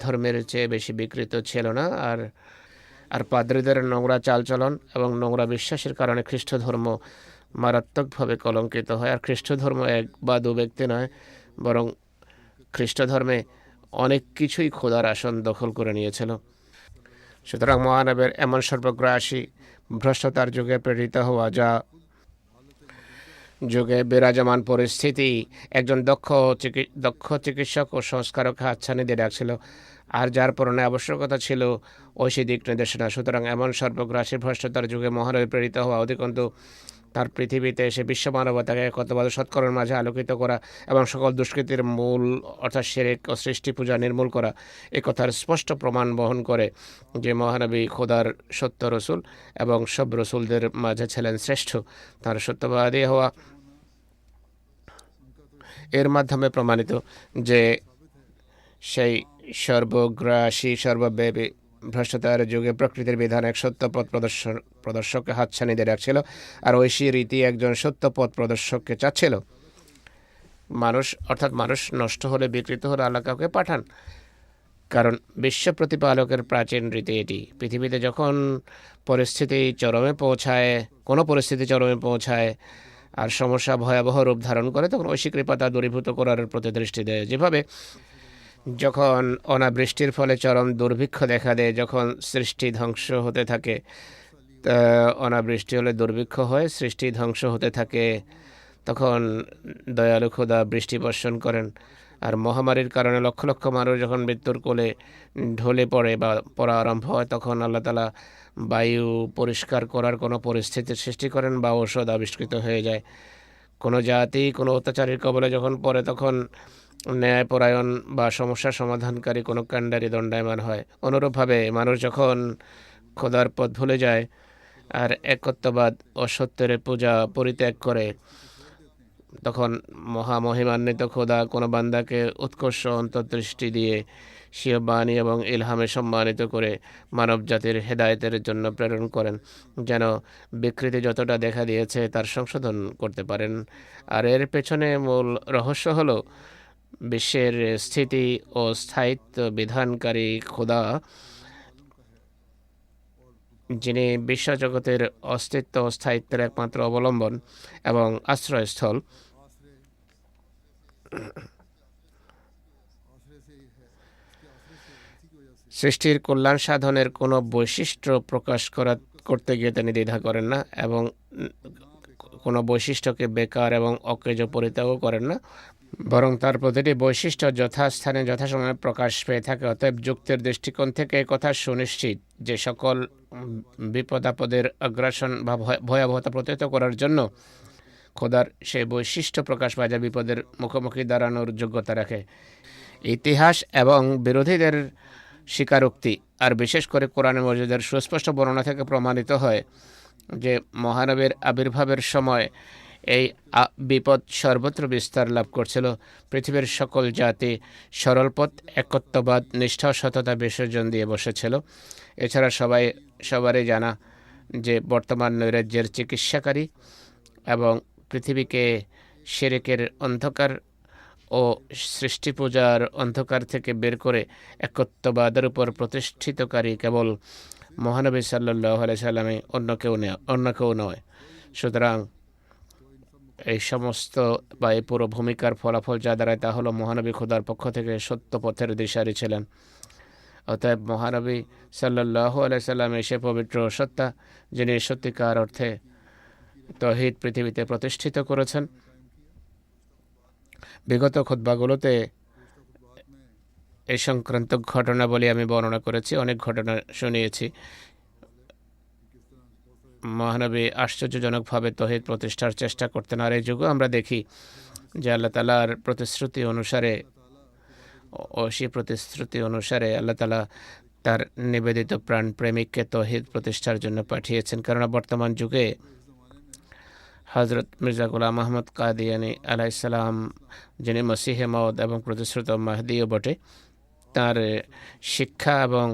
ধর্মের চেয়ে বেশি বিকৃত ছিল না। আর পাদ্রীদের নোংরা চালচলন এবং নোংরা বিশ্বাসের কারণে খ্রিস্ট ধর্ম মারাত্মকভাবে কলঙ্কিত হয়। আর খ্রিস্ট ধর্ম এক বা দু ব্যক্তি নয়, বরং খ্রিস্ট ধর্মে অনেক কিছুই খোদার আসন দখল করে নিয়েছিল। সুতরাং মহানবের এমন সর্বগ্রাসী ভ্রষ্টতার যুগে প্রেরিত হওয়া, যা যুগে বিরাজমান পরিস্থিতি একজন দক্ষ চিকিৎসক ও সংস্কারক হাতছানি দিয়ে রাখছিল, আর যার পরনে আবশ্যকতা ছিল ঐশী দিক নির্দেশনা। সুতরাং এমন সর্বগ্রাসী ভ্রষ্টতার যুগে মহানবী প্রেরিত হওয়া, অধিকন্তু তার পৃথিবীতে এসে বিশ্ব মানবতাকে একত্ববাদ সৎকর্মের মাঝে আলোকিত করা এবং সকল দুষ্কৃতির মূল অর্থাৎ শিরক ও সৃষ্টি পূজা নির্মূল করা, এ কথার স্পষ্ট প্রমাণ বহন করে যে মহানবী খোদার সত্য রসুল এবং সব রসুলদের মাঝে ছিলেন শ্রেষ্ঠ। তার সত্যবাদী হওয়া এর মাধ্যমে প্রমাণিত যে সেই সর্বগ্রাসী, সর্বব্যাপী ভ্রষ্টতার যুগে প্রকৃতির বিধান এক সত্যপথ প্রদর্শককে হাতছানি দিয়ে রাখছিল, আর ঐশী রীতি একজন সত্যপথ প্রদর্শককে চাচ্ছিল। মানুষ নষ্ট হলে, বিকৃত হলে আল্লাহ কাউকে পাঠান, কারণ বিশ্ব প্রতিপালকের প্রাচীন রীতি এটি। পৃথিবীতে যখন কোনো পরিস্থিতি চরমে পৌঁছায় আর সমস্যা ভয়াবহ রূপ ধারণ করে, তখন ঐশী কৃপা তা দূরীভূত করার প্রতি দৃষ্টি দেয়। যেভাবে যখন অনাবৃষ্টির ফলে চরম দুর্ভিক্ষ দেখা দেয়, যখন সৃষ্টি ধ্বংস হতে থাকে, অনাবৃষ্টি হলে দুর্ভিক্ষ হয়, সৃষ্টি ধ্বংস হতে থাকে, তখন দয়ালু খোদা বৃষ্টি বর্ষণ করেন। আর মহামারীর কারণে লক্ষ লক্ষ মানুষ যখন মৃত্যুর কোলে ঢলে পড়ে বা পড়া আরম্ভ হয়, তখন আল্লাহ তাআলা বায়ু পরিষ্কার করার কোনো পরিস্থিতির সৃষ্টি করেন বা ঔষধ আবিষ্কৃত হয়ে যায়। কোনো জাতি কোনো অত্যাচারীর কবলে যখন পড়ে, তখন ন্যায়পরায়ণ বা সমস্যা সমাধানকারী কোনো কাণ্ডারি দণ্ডায়মান হয়। অনুরূপভাবে মানুষ যখন খোদার পথ ভুলে যায় আর একত্ববাদ ও সত্যের পূজা পরিত্যাগ করে, তখন মহামহিমান্বিত খোদা কোনো বান্দাকে উৎকর্ষ অন্তর্দৃষ্টি দিয়ে স্বীয় বাণী এবং ইলহামে সম্মানিত করে মানব জাতির হেদায়েতের জন্য প্রেরণ করেন, যেন বিকৃতি যতটা দেখা দিয়েছে তার সংশোধন করতে পারেন। আর এর পেছনে মূল রহস্য হলো বিশ্বের স্থিতি ও স্থায়িত্ব বিধানকারী খোদা, যিনি বিশ্বজগতের অস্তিত্ব ও স্থায়িত্বের একমাত্র অবলম্বন এবং আশ্রয়স্থল। সৃষ্টির কল্যাণ সাধনের কোনো বৈশিষ্ট্য প্রকাশ করতে গিয়ে তিনি দ্বিধা করেন না এবং কোনো বৈশিষ্ট্যকে বেকার এবং অকেজ পরিত্যাগও করেন না, বরং তার প্রতিটি বৈশিষ্ট্য যথাস্থানে যথাসময়ে প্রকাশ পেয়ে থাকে। অতএব যুক্তির দৃষ্টিকোণ থেকে কথা সুনিশ্চিত যে সকল বিপদাপদের আগ্রাসন বা ভয়াবহতা প্রতিহত করার জন্য খোদার সেই বৈশিষ্ট্য প্রকাশ পায় যা বিপদের মুখোমুখি দাঁড়ানোর যোগ্যতা রাখে। ইতিহাস এবং বিরোধীদের স্বীকারোক্তি আর বিশেষ করে কোরআন মজিদের সুস্পষ্ট বর্ণনা থেকে প্রমাণিত হয় যে মহানবীর আবির্ভাবের সময় এই বিপদ সর্বত্র বিস্তার লাভ করছিল। পৃথিবীর সকল জাতি সরলপথ একত্ববাদ নিষ্ঠা সততা বিসর্জন দিয়ে বসেছিল। এছাড়া সবারই জানা যে বর্তমান নৈরাজ্যের চিকিৎসাকারী এবং পৃথিবীকে শিরকের অন্ধকার ও সৃষ্টি পূজার অন্ধকার থেকে বের করে একত্ববাদের উপর প্রতিষ্ঠিতকারী কেবল মহানবী সাল্লাল্লাহু আলাইহি সাল্লামে, অন্য কেউ নয়। সুতরাং এই সমস্ত বা এই পুরো ভূমিকার ফলাফল যা দাঁড়ায় তা হলো মহানবী খোদার পক্ষ থেকে সত্য পথের দিশারি ছিলেন। অতএব মহানবী সাল্লাল্লাহু আলাইহি সাল্লাম সে পবিত্র সত্তা যিনি সত্যিকার অর্থে তৌহিদ পৃথিবীতে প্রতিষ্ঠিত করেছেন। বিগত খুতবাগুলোতে এই সংক্রান্ত ঘটনাবলী আমি বর্ণনা করেছি, অনেক ঘটনা শুনিয়েছি। মহানবী আশ্চর্যজনকভাবে তৌহিদ প্রতিষ্ঠার চেষ্টা করতেন। আর এই যুগও আমরা দেখি যে আল্লাহ তাআলার প্রতিশ্রুতি অনুসারে সেই প্রতিশ্রুতি অনুসারে আল্লাহ তাআলা তার নিবেদিত প্রাণ প্রেমিককে তৌহিদ প্রতিষ্ঠার জন্য পাঠিয়েছেন। কেননা বর্তমান যুগে হযরত মির্জা গোলাম আহমদ কাদিয়ানী আলাইহিস সালাম, যিনি মসিহে মাউদ এবং প্রতিশ্রুত মাহদিও বটে, তার শিক্ষা এবং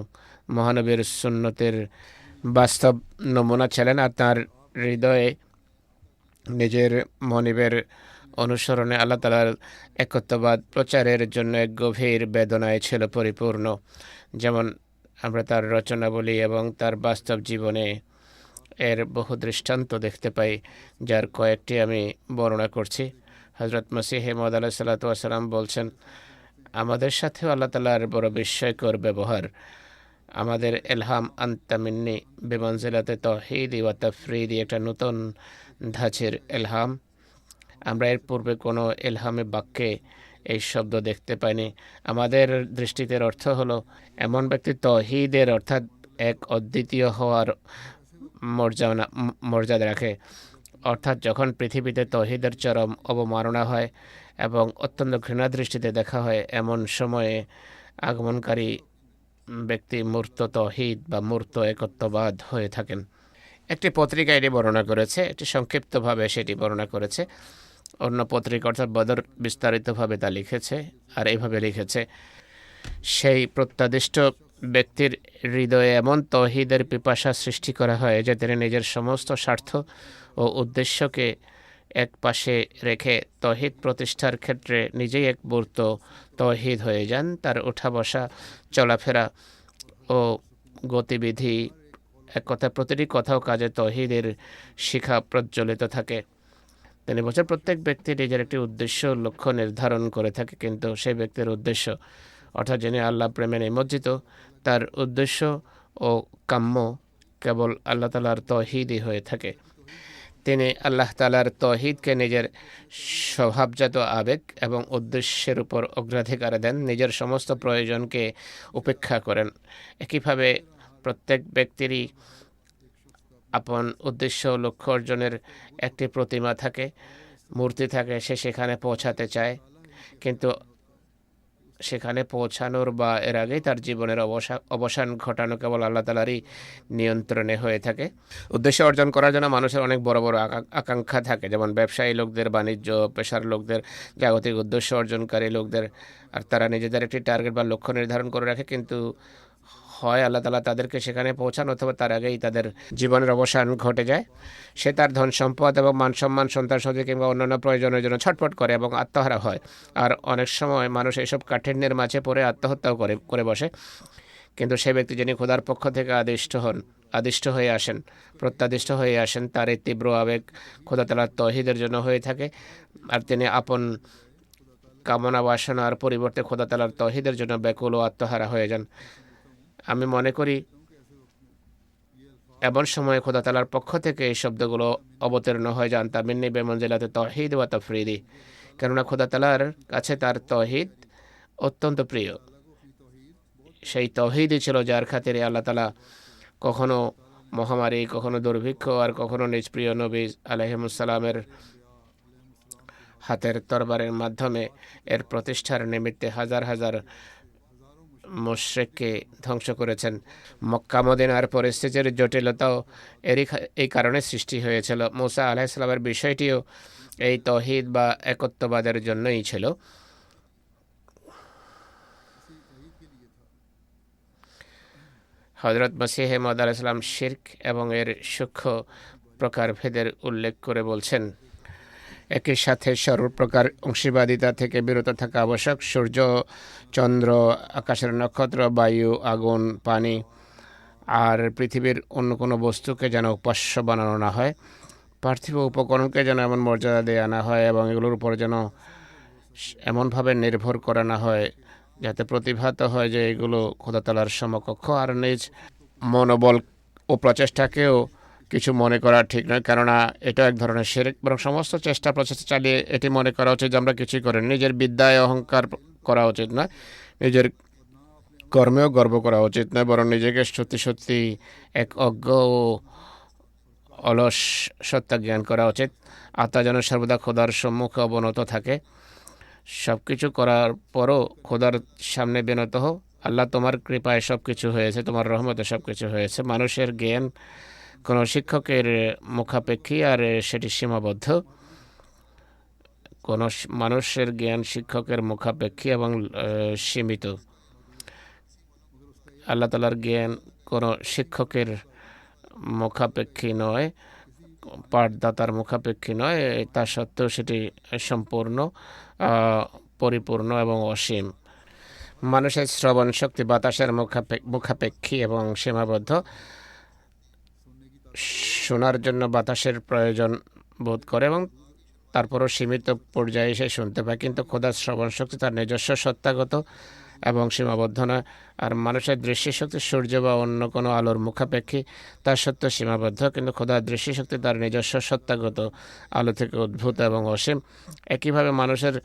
মহানবীর সুন্নতের বাস্তব নমুনা ছিলেন। আর তার হৃদয়ে নিজের মনিবের অনুসরণে আল্লাহ তাআলার একত্ববাদ প্রচারের জন্য এক গভীর বেদনায় ছিল পরিপূর্ণ। যেমন আমরা তার রচনাবলী এবং তার বাস্তব জীবনে এর বহু দৃষ্টান্ত দেখতে পাই, যার কয়েকটি আমি বর্ণনা করছি। হযরত মসিহে মাউদ আলাইহিস সালাতু ওয়াস সালাম বলছেন, আমাদের সাথেও আল্লাহ তাআলার বড় বিস্ময়কর ব্যবহার। আমাদের এলহাম আনতা মিন্নি বিমানজিলাতে তাওহীদ ওয়া তাফরিদ, একটা নতুন ধাঁচের এলহাম। আমরা এর পূর্বে কোনো এলহামে বাক্যে এই শব্দ দেখতে পাইনি। আমাদের দৃষ্টিতে অর্থ হলো এমন ব্যক্তি তাওহীদের অর্থাৎ এক অদ্বিতীয় হওয়ার মর্যাদা রাখে। অর্থাৎ যখন পৃথিবীতে তাওহীদের চরম অবমাননা হয় এবং অত্যন্ত ঘৃণা দৃষ্টিতে দেখা হয়, এমন সময়ে আগমনকারী ব্যক্তি মূর্ত তাওহীদ বা মূর্ত একত্ববাদ হয়ে থাকেন। একটি পত্রিকা এটি বর্ণনা করেছে, একটি সংক্ষিপ্তভাবে সেটি বর্ণনা করেছে। অন্য পত্রিকা অর্থাৎ বদর বিস্তারিতভাবে তা লিখেছে আর এইভাবে লিখেছে, সেই প্রত্যাদিষ্ট ব্যক্তির হৃদয়ে এমন তাওহীদের পিপাসা সৃষ্টি করা হয় যে তিনি নিজের সমস্ত স্বার্থ ও উদ্দেশ্যকে এক পাশে রেখে তাওহীদ প্রতিষ্ঠার ক্ষেত্রে নিজেই এক মূর্ত তাওহীদ হয়ে যান। তার ওঠা বসা, চলাফেরা ও গতিবিধি, এক কথা প্রতিটি কথা ও কাজে তাওহীদের শিখা প্রজ্বলিত থাকে। তিনি বলছেন, প্রত্যেক ব্যক্তি নিজের একটি উদ্দেশ্য লক্ষ্য নির্ধারণ করে থাকে, কিন্তু সেই ব্যক্তির উদ্দেশ্য অর্থাৎ যিনি আল্লাহ প্রেমে নিমজ্জিত, তার উদ্দেশ্য ও কাম্য কেবল আল্লাহ তাআলার তাওহীদই হয়ে থাকে। তিনি আল্লাহ তাআলার তাওহীদকে নিজের স্বভাবজাত আবেগ এবং উদ্দেশ্যের উপর অগ্রাধিকার দেন, নিজের সমস্ত প্রয়োজনকে উপেক্ষা করেন। একইভাবে প্রত্যেক ব্যক্তিরই আপন উদ্দেশ্য লক্ষ্য অর্জনের একটি প্রতিমা থাকে, মূর্তি থাকে, সে সেখানে পৌঁছাতে চায়, কিন্তু সেখানে পৌঁছানোর বা এর আগেই তার জীবনের অবসান ঘটানো কেবল আল্লাহ তালারই নিয়ন্ত্রণে হয়ে থাকে। উদ্দেশ্য অর্জন করার জন্য মানুষের অনেক বড় বড় আকাঙ্ক্ষা থাকে, যেমন ব্যবসায়ী লোকদের, বাণিজ্য পেশার লোকদের, জাগতিক উদ্দেশ্য অর্জনকারী লোকদের। আর তারা নিজেদের একটি টার্গেট বা লক্ষ্য নির্ধারণ করে রাখে, কিন্তু হয় আল্লাহ তালা তাদেরকে সেখানে পৌঁছান অথবা তার আগেই তাদের জীবনের অবসান ঘটে যায়। সে তার ধন সম্পদ এবং মান সম্মান, সন্তান সন্ততি কিংবা অন্যান্য প্রয়োজনের জন্য ছটফট করে এবং আত্মহারা হয়। আর অনেক সময় মানুষ এইসব কাঠিন্যের মাঝে পড়ে আত্মহত্যাও করে বসে। কিন্তু সে ব্যক্তি যিনি খোদার পক্ষ থেকে আদিষ্ট হয়ে আসেন, প্রত্যাদিষ্ট হয়ে আসেন, তার এই তীব্র আবেগ খোদা তালার তৌহিদের জন্য হয়ে থাকে। আর তিনি আপন কামনা বাসনার পরিবর্তে খোদা তালার তৌহিদের জন্য ব্যাকুল ও আত্মহারা হয়ে যান। আমি মনে করি এমন সময় খোদা তালার পক্ষ থেকে এই শব্দগুলো অবতীর্ণ হয়ে যান, তামিন্নি বেমঞ্জিলাতে তৌহিদ ওয়া তাফরিদি। কেননা খোদা তালার কাছে তার তৌহিদ অত্যন্ত প্রিয়। সেই তৌহিদই ছিল যার খাতিরে আল্লাহ তালা কখনো মহামারী, কখনো দুর্ভিক্ষ, আর কখনো নিজ প্রিয় নবী আলাইহিমুসসালামের হাতের তরবারের মাধ্যমে এর প্রতিষ্ঠার নিমিত্তে হাজার হাজার মুশরিককে ধ্বংস করেছেন। মক্কা মদিনার পরিস্থিতির জটিলতাও এই কারণে সৃষ্টি হয়েছিল। মুসা আলাইহিস সালামের বিষয়টিও এই তৌহিদ বা একত্ববাদের জন্যই ছিল। হযরত মসিহ মাউদ আলাইহিস সালাম শিরক এবং এর সূক্ষ্ম প্রকারভেদের উল্লেখ করে বলছেন, একই সাথে সর্বপ্রকার অংশীবাদিতা থেকে বিরত থাকা আবশ্যক। সূর্য, চন্দ্র, আকাশের নক্ষত্র, বায়ু, আগুন, পানি আর পৃথিবীর অন্য কোনো বস্তুকে যেন উপাস্য বানানো না হয়। পার্থিব উপকরণকে যেন এমন মর্যাদা দেওয়া না হয় এবং এগুলোর উপর যেন এমনভাবে নির্ভর করা না হয় যাতে প্রতিভাত হয় যে এগুলো খোদা তাআলার সমকক্ষ। আর নিজ মনোবল ও প্রচেষ্টাকেও কিছু মনে করা ঠিক নয়, কেননা এটা এক ধরনের শিরক। বরং সমস্ত চেষ্টা প্রচেষ্টা চালিয়ে এটি মনে করা উচিত যে আমরা কিছুই করি। নিজের বিদ্যায় অহংকার করা উচিত নয়, নিজের কর্মেও গর্ব করা উচিত নয়, বরং নিজেকে সত্যি সত্যি এক অজ্ঞ ও অলস সত্তা জ্ঞান করা উচিত। আত্মা যেন সর্বদা খোদার সম্মুখে অবনত থাকে। সব কিছু করার পরও খোদার সামনে বিনত হও। আল্লাহ, তোমার কৃপায় সব কিছু হয়েছে, তোমার রহমতে সব কিছু হয়েছে। মানুষের জ্ঞান কোনো শিক্ষকের মুখাপেক্ষী, আর সেটি সীমাবদ্ধ। কোনো মানুষের জ্ঞান শিক্ষকের মুখাপেক্ষী এবং সীমিত। আল্লাহ তাআলার জ্ঞান কোনো শিক্ষকের মুখাপেক্ষী নয়, পাঠদাতার মুখাপেক্ষী নয়। তা সত্ত্বেও সেটি সম্পূর্ণ, পরিপূর্ণ এবং অসীম। মানুষের শ্রবণ শক্তি বাতাসের মুখাপেক্ষী এবং সীমাবদ্ধ। শোনার জন্য বাতাসের প্রয়োজন বোধ করে এবং তারপরও সীমিত পর্যায়ে সে শুনতে পায়, কিন্তু খোদার শ্রবণ শক্তি তার নিজস্ব সত্তাগত এবং সীমাবদ্ধ নয়। আর মানুষের দৃষ্টিশক্তি সূর্য বা অন্য কোনো আলোর মুখাপেক্ষী, তার সত্য সীমাবদ্ধ, কিন্তু খোদার দৃষ্টিশক্তি তার নিজস্ব সত্তাগত আলো থেকে উদ্ভূত এবং অসীম। একইভাবে মানুষের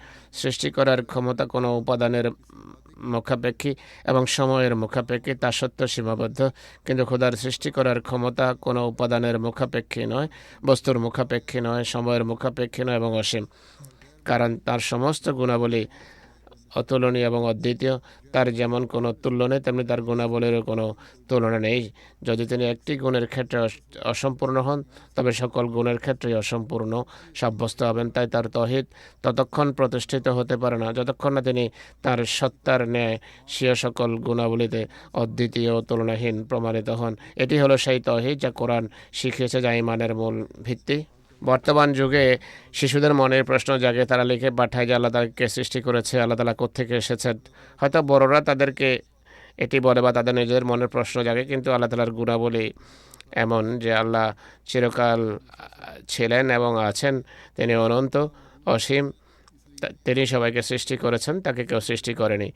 সৃষ্টি করার ক্ষমতা কোনো উপাদানের মুখাপেক্ষী এবং সময়ের মুখাপেক্ষী, তার সত্য সীমাবদ্ধ, কিন্তু খোদার সৃষ্টি করার ক্ষমতা কোনো উপাদানের মুখাপেক্ষী নয়, বস্তুর মুখাপেক্ষী নয়, সময়ের মুখাপেক্ষী নয় এবং অসীম। কারণ তার সমস্ত গুণাবলী অতুলনীয় এবং অদ্বিতীয়। তার যেমন কোনো তুল্য নেই, তেমনি তার গুণাবলীরও কোনো তুলনা নেই। যদি তিনি একটি গুণের ক্ষেত্রে অসম্পূর্ণ হন, তবে সকল গুণের ক্ষেত্রেই অসম্পূর্ণ সাব্যস্ত হবেন। তাই তার তৌহিদ ততক্ষণ প্রতিষ্ঠিত হতে পারে না যতক্ষণ না তিনি তার সত্তার ন্যায় স্বীয় সকল গুণাবলীতে অদ্বিতীয় ও তুলনাহীন প্রমাণিত হন। এটি হলো সেই তৌহিদ যা কোরআন শিখিয়েছে, যা ঈমানের মূল ভিত্তি। বর্তমান যুগে শিশুদের মনের প্রশ্ন জাগে, তারা লিখে পাঠায় যে আল্লাহ তাদেরকে সৃষ্টি করেছে, আল্লাহ তাআলা কোত্থেকে এসেছেন। হয়তো বড়রা তাদেরকে এটি বলে বা তাদের নিজের মনের প্রশ্ন জাগে, কিন্তু আল্লাহ তাআলার গুণাবলী এমন যে আল্লাহ চিরকাল ছিলেন এবং আছেন। তিনি অনন্ত, অসীম। তিনি সবাইকে সৃষ্টি করেছেন, তাকে কেউ সৃষ্টি করেনি।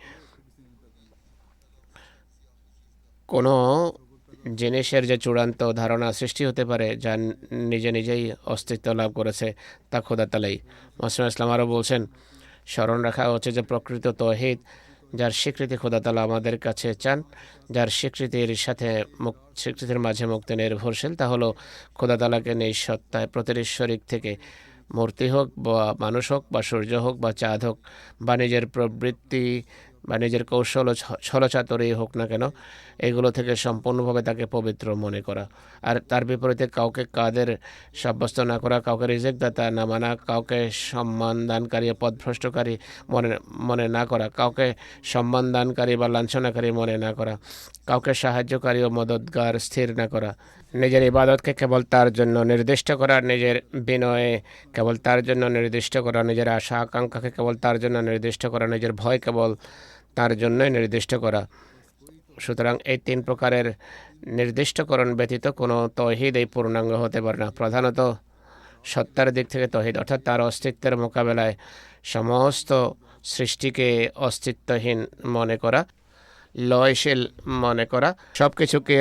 কোনো জিনিসের যে চূড়ান্ত ধারণা সৃষ্টি হতে পারে, যা নিজে নিজেই অস্তিত্ব লাভ করেছে, তা খোদা তাআলাই। মুসলিম ইসলাম আরও বলছেন, স্মরণ রাখা হচ্ছে যে প্রকৃত তৌহিদ, যার স্বীকৃতি খোদা তাআলা আমাদের কাছে চান, যার স্বীকৃতির মাঝে মুক্তি নির্ভরশীল, তা হলো খোদা তাআলাকে নিজ সত্তায় প্রতিটি শরীক থেকে, মূর্তি হোক বা মানুষ হোক বা সূর্য হোক বা চাঁদ হোক বা নিজের প্রবৃত্তি বা নিজের কৌশল ও ছলচাতুরই হোক না কেন, এগুলো থেকে সম্পূর্ণভাবে তাকে পবিত্র মনে করা। আর তার বিপরীতে কাউকে কাদের সাব্যস্ত না করা, কাউকে রিজেক্টদাতা না মানা, কাউকে সম্মান দানকারী ও পথভ্রষ্টকারী মনে না করা, কাউকে সম্মান দানকারী বা লাঞ্ছনাকারী মনে না করা, কাউকে সাহায্যকারী ও মদতগার স্থির না করা, নিজের ইবাদতকে কেবল তার জন্য নির্দিষ্ট করা, নিজের বিনয়ে কেবল তার জন্য নির্দিষ্ট করা, নিজের আশা আকাঙ্ক্ষাকে কেবল তার জন্য নির্দিষ্ট করা, নিজের ভয় কেবল তার জন্যই নির্দিষ্ট করা। সুতরাং এই 3 প্রকারের নির্দিষ্টকরণ ব্যতীত কোনো তৌহিদ এই পূর্ণাঙ্গ হতে পারে না। প্রধানত সত্তার দিক থেকে তৌহিদ, অর্থাৎ তার অস্তিত্বের মোকাবেলায় সমস্ত সৃষ্টিকে অস্তিত্বহীন মনে করা, লয়শীল মনে করা, সব কিছুকে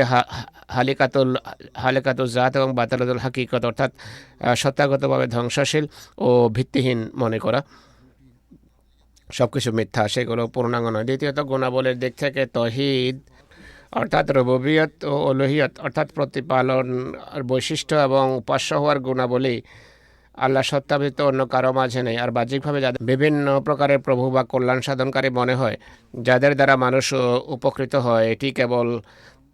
হালিকাতুল জাত এবং বাতালাতুল হাকিকত অর্থাৎ সত্তাগতভাবে ধ্বংসশীল ও ভিত্তিহীন মনে করা, সব কিছু মিথ্যা, সেগুলো পূর্ণাঙ্গ নয়। দ্বিতীয়ত গুণাবলীর দিক থেকে তৌহিদ অর্থাৎ রুবুবিয়ত ও উলুহিয়ত অর্থাৎ প্রতিপালন বৈশিষ্ট্য এবং উপাস্য হওয়ার গুণাবলী আল্লাহ সত্তা ব্যতীত অন্য কারো মাঝে নেই। আর বাহ্যিকভাবে যাদের বিভিন্ন প্রকারের প্রভু বা কল্যাণ সাধনকারী মনে হয়, যাদের দ্বারা মানুষ উপকৃত হয়, এটি কেবল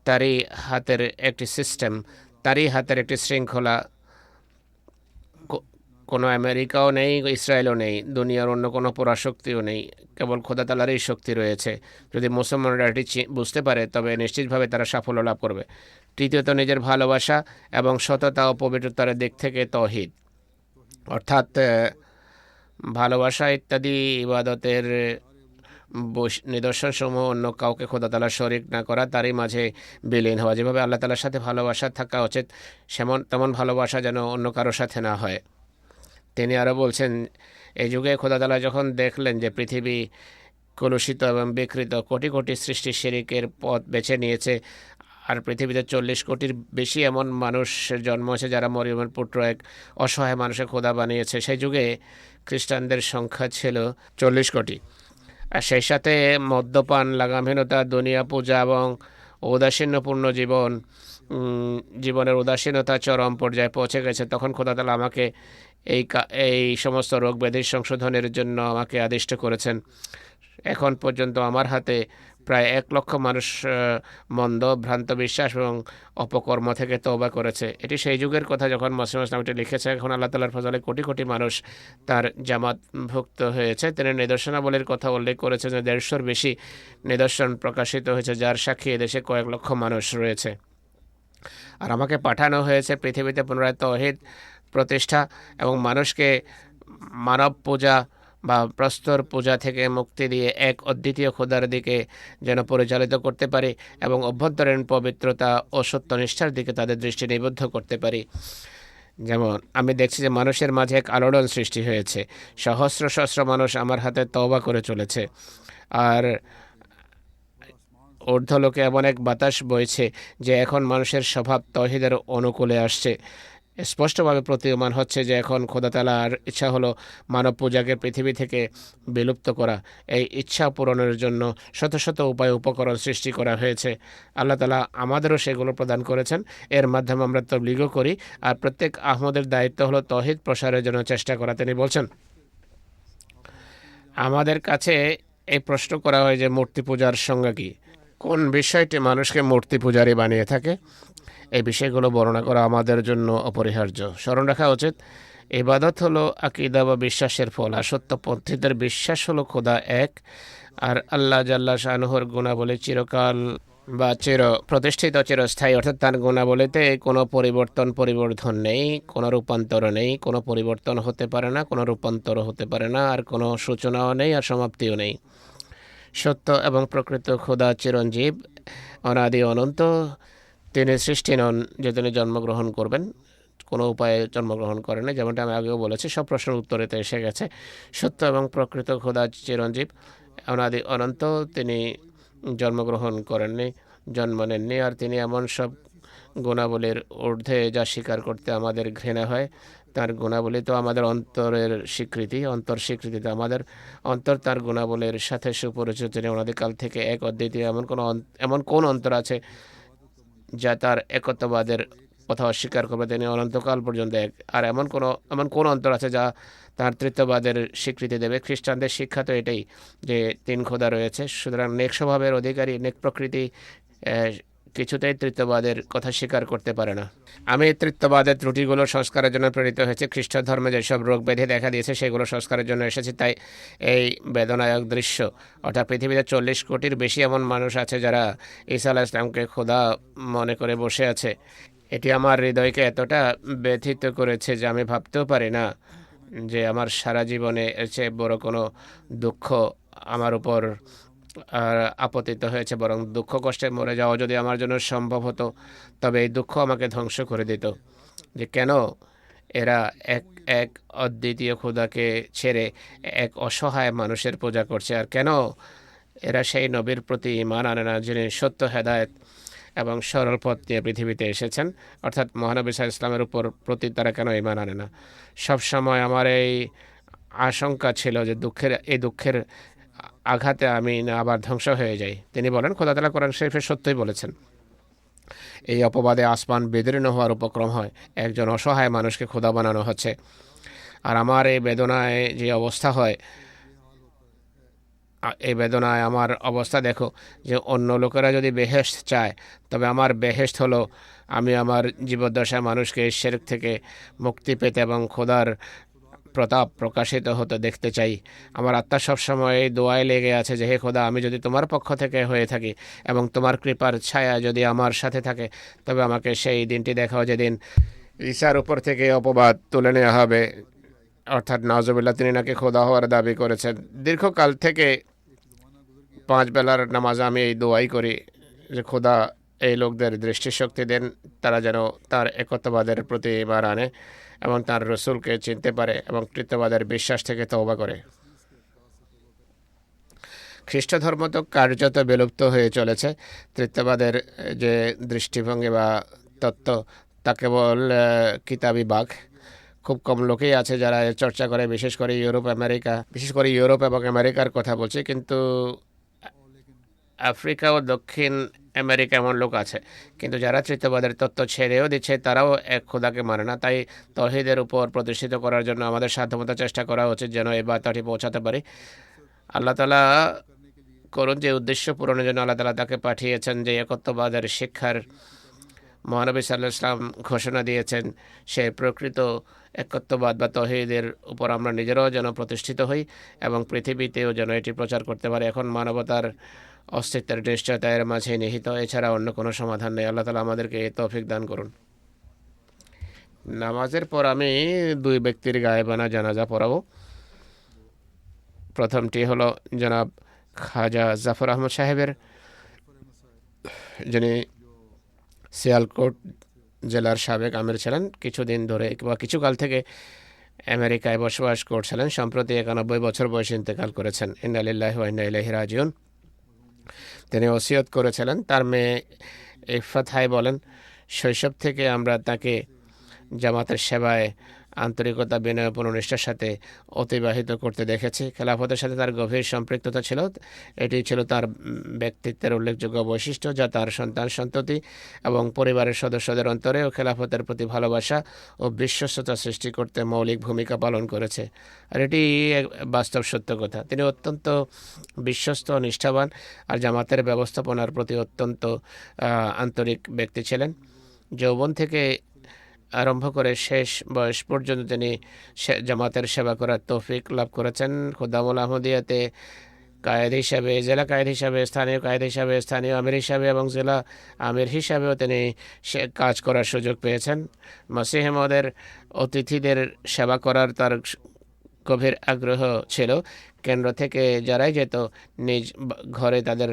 তারই হাতের একটি সিস্টেম, তারই হাতের একটি শৃঙ্খলা। কোনো আমেরিকাও নেই, ইসরায়েলও নেই, দুনিয়ার অন্য কোনো পরাশক্তিও নেই, কেবল খোদা তাআলারই শক্তি রয়েছে। যদি মুসলমানরা এটি বুঝতে পারে তবে নিশ্চিতভাবে তারা সাফল্য লাভ করবে। তৃতীয়ত নিজের ভালোবাসা এবং সততা ও পবিত্রতার দিক থেকে তৌহিদ অর্থাৎ ভালোবাসা ইত্যাদি ইবাদতের নিদর্শনসমূহ অন্য কাউকে খোদা তাআলার শরীক না করা, তারই মাঝে বিলীন হওয়া। যেভাবে আল্লাহ তাআলার সাথে ভালোবাসা থাকা উচিত, তেমন ভালোবাসা যেন অন্য কারোর সাথে না হয়। তিনি আরও বলছেন, এই যুগে খোদা তাআলা যখন দেখলেন যে পৃথিবী কলুষিত এবং বিকৃত, কোটি কোটি সৃষ্টি শিরিকের পথ বেছে নিয়েছে, আর পৃথিবীতে 40 কোটির বেশি এমন মানুষের জন্ম হয়েছে যারা মরিয়মের পুত্র এক অসহায় মানুষের খোদা বানিয়েছে। সেই যুগে খ্রিস্টানদের সংখ্যা ছিল 40 কোটি। আর সেই সাথে মদ্যপান, লাগামহীনতা, দুনিয়া পূজা এবং ঔদাসীন্যপূর্ণ জীবনের উদাসীনতা চরম পর্যায়ে পৌঁছে গেছে। তখন খোদা তাআলা আমাকে এই সমস্ত রোগ ব্যাধির সংশোধনের জন্য আমাকে আদিষ্ট করেছেন। এখন পর্যন্ত আমার হাতে প্রায় 1 লক্ষ মানুষ মন্দ ভ্রান্ত বিশ্বাস এবং অপকর্ম থেকে তওবা করেছে। এটি সেই যুগের কথা যখন মসিহ ইসলাম এটি লিখেছে। এখন আল্লাহ তাআলার ফজলে কোটি কোটি মানুষ তার জামাতভুক্ত হয়েছে। তিনি নিদর্শনাবলীর কথা উল্লেখ করেছেন যে 150-র বেশি নিদর্শন প্রকাশিত হয়েছে, যার সাক্ষী এদেশে কয়েক লক্ষ মানুষ রয়েছে। আর আমাকে পাঠানো হয়েছে পৃথিবীতে পুনরায় তৌহিদ প্রতিষ্ঠা এবং মানুষকে মানব পূজা বা প্রস্তর পূজা থেকে মুক্তি দিয়ে এক অদ্বিতীয় খোদার দিকে যেন পরিচালিত করতে পারি এবং অভ্যন্তরীণ পবিত্রতা ও সত্যনিষ্ঠার দিকে তাদের দৃষ্টি নিবদ্ধ করতে পারি। যেমন আমি দেখছি যে মানুষের মাঝে এক আলোড়ন সৃষ্টি হয়েছে। সহস্র সহস্র মানুষ আমার হাতে তওবা করে চলেছে। আর ঊর্ধ্বলোকে এমন এক বাতাস বইছে যে এখন মানুষের স্বভাব তৌহিদের অনুকূলে আসছে। স্পষ্টভাবে প্রতীয়মান হচ্ছে যে এখন খোদা তাআলার ইচ্ছা হলো মানব পূজাকে পৃথিবী থেকে বিলুপ্ত করা। এই ইচ্ছা পূরণের জন্য শত শত উপায় উপকরণ সৃষ্টি করা হয়েছে। আল্লাহ তাআলা আমাদেরও সেগুলো প্রদান করেছেন। এর মাধ্যমে আমরা তাবলীগও করি। আর প্রত্যেক আহমদের দায়িত্ব হলো তৌহিদ প্রসারের জন্য চেষ্টা করা। তিনি বলছেন, আমাদের কাছে এই প্রশ্ন করা হয় যে মূর্তি পূজার সংজ্ঞা কী, কোন বিষয়টি মানুষকে মূর্তি পূজারী বানিয়ে থাকে। এই বিষয়গুলো বর্ণনা করা আমাদের জন্য অপরিহার্য। স্মরণ রাখা উচিত, ইবাদত হলো আকীদা বা বিশ্বাসের ফল। আর সত্যপন্থীদের বিশ্বাস হলো খোদা এক, আর আল্লাহ জাল্লা শানুহুর গুণাবলী চিরকাল বা চির প্রতিষ্ঠিত, চিরস্থায়ী। অর্থাৎ তার গুণাবলীতে কোনো পরিবর্ধন নেই, কোনো রূপান্তর নেই, কোনো পরিবর্তন হতে পারে না, কোনো রূপান্তর হতে পারে না, আর কোনো সূচনাও নেই আর সমাপ্তিও নেই। সত্য এবং প্রকৃত খোদা চিরঞ্জীব, অনাদি অনন্ত। তিনি সৃষ্টি নন যে তিনি জন্মগ্রহণ করবেন, কোনো উপায়ে জন্মগ্রহণ করেন না। যেমনটা আমি আগেও বলেছি, সব প্রশ্নের উত্তরেতে এসে গেছে। সত্য এবং প্রকৃত খোদা চিরঞ্জীব, অনাদি অনন্ত। তিনি জন্মগ্রহণ করেননি, জন্ম নেননি। আর তিনি এমন সব গুণাবলীর ঊর্ধ্বে যা স্বীকার করতে আমাদের ঘৃণা হয়। তার গুণাবলী তো আমাদের অন্তরের স্বীকৃতি, অন্তর স্বীকৃতিতে আমাদের অন্তর তার গুণাবলীর সাথে সুপরিচিত। তিনি অনাদিকাল থেকে এক অদ্বিতীয়। এমন কোন অন্তর আছে যা তার একত্ববাদের কথা অস্বীকার করবে? তিনি অনন্তকাল পর্যন্ত এক। আর এমন কোন অন্তর আছে যা তার তৃতীয়বাদের স্বীকৃতি দেবে। খ্রিস্টানদের শিক্ষা তো এটাই যে 3 খোদা রয়েছে, সুতরাং নেক স্বভাবের অধিকারী, নেক প্রকৃতি কিছুতেই তৃতীয়বাদের কথা স্বীকার করতে পারে না। আমি তৃতীয়বাদের ত্রুটিগুলো সংস্কারের জন্য প্রেরিত হয়েছে। খ্রিস্ট ধর্মে যেসব রোগ ব্যাধি দেখা দিয়েছে সেগুলো সংস্কারের জন্য এসেছি। তাই এই বেদনায়ক দৃশ্য, অর্থাৎ পৃথিবীতে 40 কোটির বেশি এমন মানুষ আছে যারা ঈসা আলাইহিস সালামকে খোদা মনে করে বসে আছে, এটি আমার হৃদয়কে এতটা ব্যথিত করেছে যে আমি ভাবতেও পারি না যে আমার সারা জীবনে এর চেয়ে বড় কোনো দুঃখ আমার উপর আপতিত হয়েছে। বরং দুঃখ কষ্টে মরে যাওয়া যদি আমার জন্য সম্ভব হতো, তবে এই দুঃখ আমাকে ধ্বংস করে দিত। যে কেন এরা এক এক অদ্বিতীয় খোদাকে ছেড়ে এক অসহায় মানুষের পূজা করছে, আর কেন এরা সেই নবীর প্রতি ঈমান আনে না যিনি সত্য হেদায়েত এবং সরল পথ নিয়ে পৃথিবীতে এসেছেন, অর্থাৎ মহানবী সাল্লাল্লাহু আলাইহি ওয়াসাল্লামের উপর প্রতি তারা কেন ঈমান আনে না। সবসময় আমার এই আশঙ্কা ছিল যে এই দুঃখের আঘাতে আমি না আবার ধ্বংস হয়ে যাই। তিনি বলেন, খোদা তাআলা কোরআন শরীফে সত্যই বলেছেন, এই অপবাদে আসমান বিদীর্ণ হওয়ার উপক্রম হয়, একজন অসহায় মানুষকে খোদা বানানো হচ্ছে। আর আমার এই বেদনায় যে অবস্থা হয়, এই বেদনায় আমার অবস্থা দেখো, যে অন্য লোকেরা যদি বেহেশত চায়, তবে আমার বেহেশত হলো আমি আমার জীবদ্দশায় মানুষকে শিরক থেকে মুক্তি পেতে এবং খোদার প্রতাপ প্রকাশিত হতে দেখতে চাই। আমার আত্মা সবসময় এই দোয়ায় লেগে আছে যে হে খোদা, আমি যদি তোমার পক্ষ থেকে হয়ে থাকি এবং তোমার কৃপার ছায়া যদি আমার সাথে থাকে, তবে আমাকে সেই দিনটি দেখাও যেদিন ঈসার উপর থেকে অপবাদ তুলে নেওয়া হবে, অর্থাৎ নাউজুবিল্লাহ তিনি নাকি খোদা হওয়ার দাবি করেছেন। দীর্ঘকাল থেকে 5 বেলার নামাজ আমি এই দোয়াই করি যে খোদা এই লোকদের দৃষ্টিশক্তি দেন, তারা যেন তার একত্ববাদের প্রতি ঈমান আনে এবং তার রসুলকে চিনতে পারে এবং কৃতবাদের বিশ্বাস থেকে তওবা করে। খ্রিস্ট ধর্ম তো কার্যত বিলুপ্ত হয়ে চলেছে। তৃতীয়বাদের যে দৃষ্টিভঙ্গি বা তত্ত্ব, তা কেবল কিতাবি বাক। খুব কম লোকেই আছে যারা এর চর্চা করে, বিশেষ করে ইউরোপ এবং আমেরিকার কথা বলছি, কিন্তু আফ্রিকা ও দক্ষিণ আমেরিকা এমন লোক আছে, কিন্তু যারা তৃতীয়বাদের তত্ত্ব ছেড়েও দিচ্ছে, তারাও এক খোদাকে মানে না। তাই তৌহিদের উপর প্রতিষ্ঠিত করার জন্য আমাদের সাধ্যমতো চেষ্টা করা উচিত যেন এই বার্তাটি পৌঁছাতে পারি। আল্লাহ তাআলা করুন যে উদ্দেশ্য পূরণের জন্য আল্লাহ তাআলা তাকে পাঠিয়েছেন, যে একত্ববাদের শিক্ষার মহানবী সাল্লাল্লাহু আলাইহি ওয়াসাল্লাম ঘোষণা দিয়েছেন, সে প্রকৃত একত্ববাদ বা তৌহিদের উপর আমরা নিজেরাও যেন প্রতিষ্ঠিত হই এবং পৃথিবীতেও যেন এটি প্রচার করতে পারি। এখন মানবতার অস্তিত্বের নিশ্চয়তা এর মাঝে নিহিত, এছাড়া অন্য কোনো সমাধান নেই। আল্লাহ তাআলা আমাদেরকে এই তৌফিক দান করুন। নামাজের পর আমি 2 ব্যক্তির গায়েবানা জানাজা পড়াবো। প্রথমটি হলো জনাব খাজা জাফর আহমদ সাহেবের, যিনি সিয়ালকোট জেলার সাবেক আমির ছিলেন। কিছুদিন ধরে বা কিছুকাল থেকে আমেরিকায় বসবাস করছিলেন। সম্প্রতি 91 বছর বয়সে ইন্তেকাল করেছেন। ইন্না লিল্লাহি ওয়া ইন্না ইলাইহি রাজিউন। তিনি ওসিয়ত করেছিলেন, তার মেয়ে ইফাত হাই বলেন, শৈশব থেকে আমরা তাকে জামাতের সেবায় আন্তরিকতা, বিনয়পূর্ণ নিষ্ঠার সাথে অতিবাহিত করতে দেখেছি। খেলাফতের সাথে তার গভীর সম্পৃক্ততা ছিল। এটি ছিল তার ব্যক্তিত্বের উল্লেখযোগ্য বৈশিষ্ট্য, যা তার সন্তান সন্ততি এবং পরিবারের সদস্যদের অন্তরেও খেলাফতের প্রতি ভালোবাসা ও বিশ্বস্ততা সৃষ্টি করতে মৌলিক ভূমিকা পালন করেছে। আর এটি বাস্তব সত্য কথা। তিনি অত্যন্ত বিশ্বস্ত, নিষ্ঠাবান আর জামাতের ব্যবস্থাপনার প্রতি অত্যন্ত আন্তরিক ব্যক্তি ছিলেন। যৌবন থেকে আরম্ভ করে শেষ বয়স পর্যন্ত তিনি জামাতের সেবা করার তৌফিক লাভ করেছেন। খুদামুল আহমদিয়াতে কায়েদ হিসাবে, জেলা কায়েদ হিসাবে, স্থানীয় কায়েদ হিসাবে, স্থানীয় আমির হিসাবে এবং জেলা আমির হিসাবেও তিনি কাজ করার সুযোগ পেয়েছেন। মসিহ মওদের অতিথিদের সেবা করার তার গভীর আগ্রহ ছিল। কেন্দ্র থেকে যারাই যেত নিজ ঘরে তাদের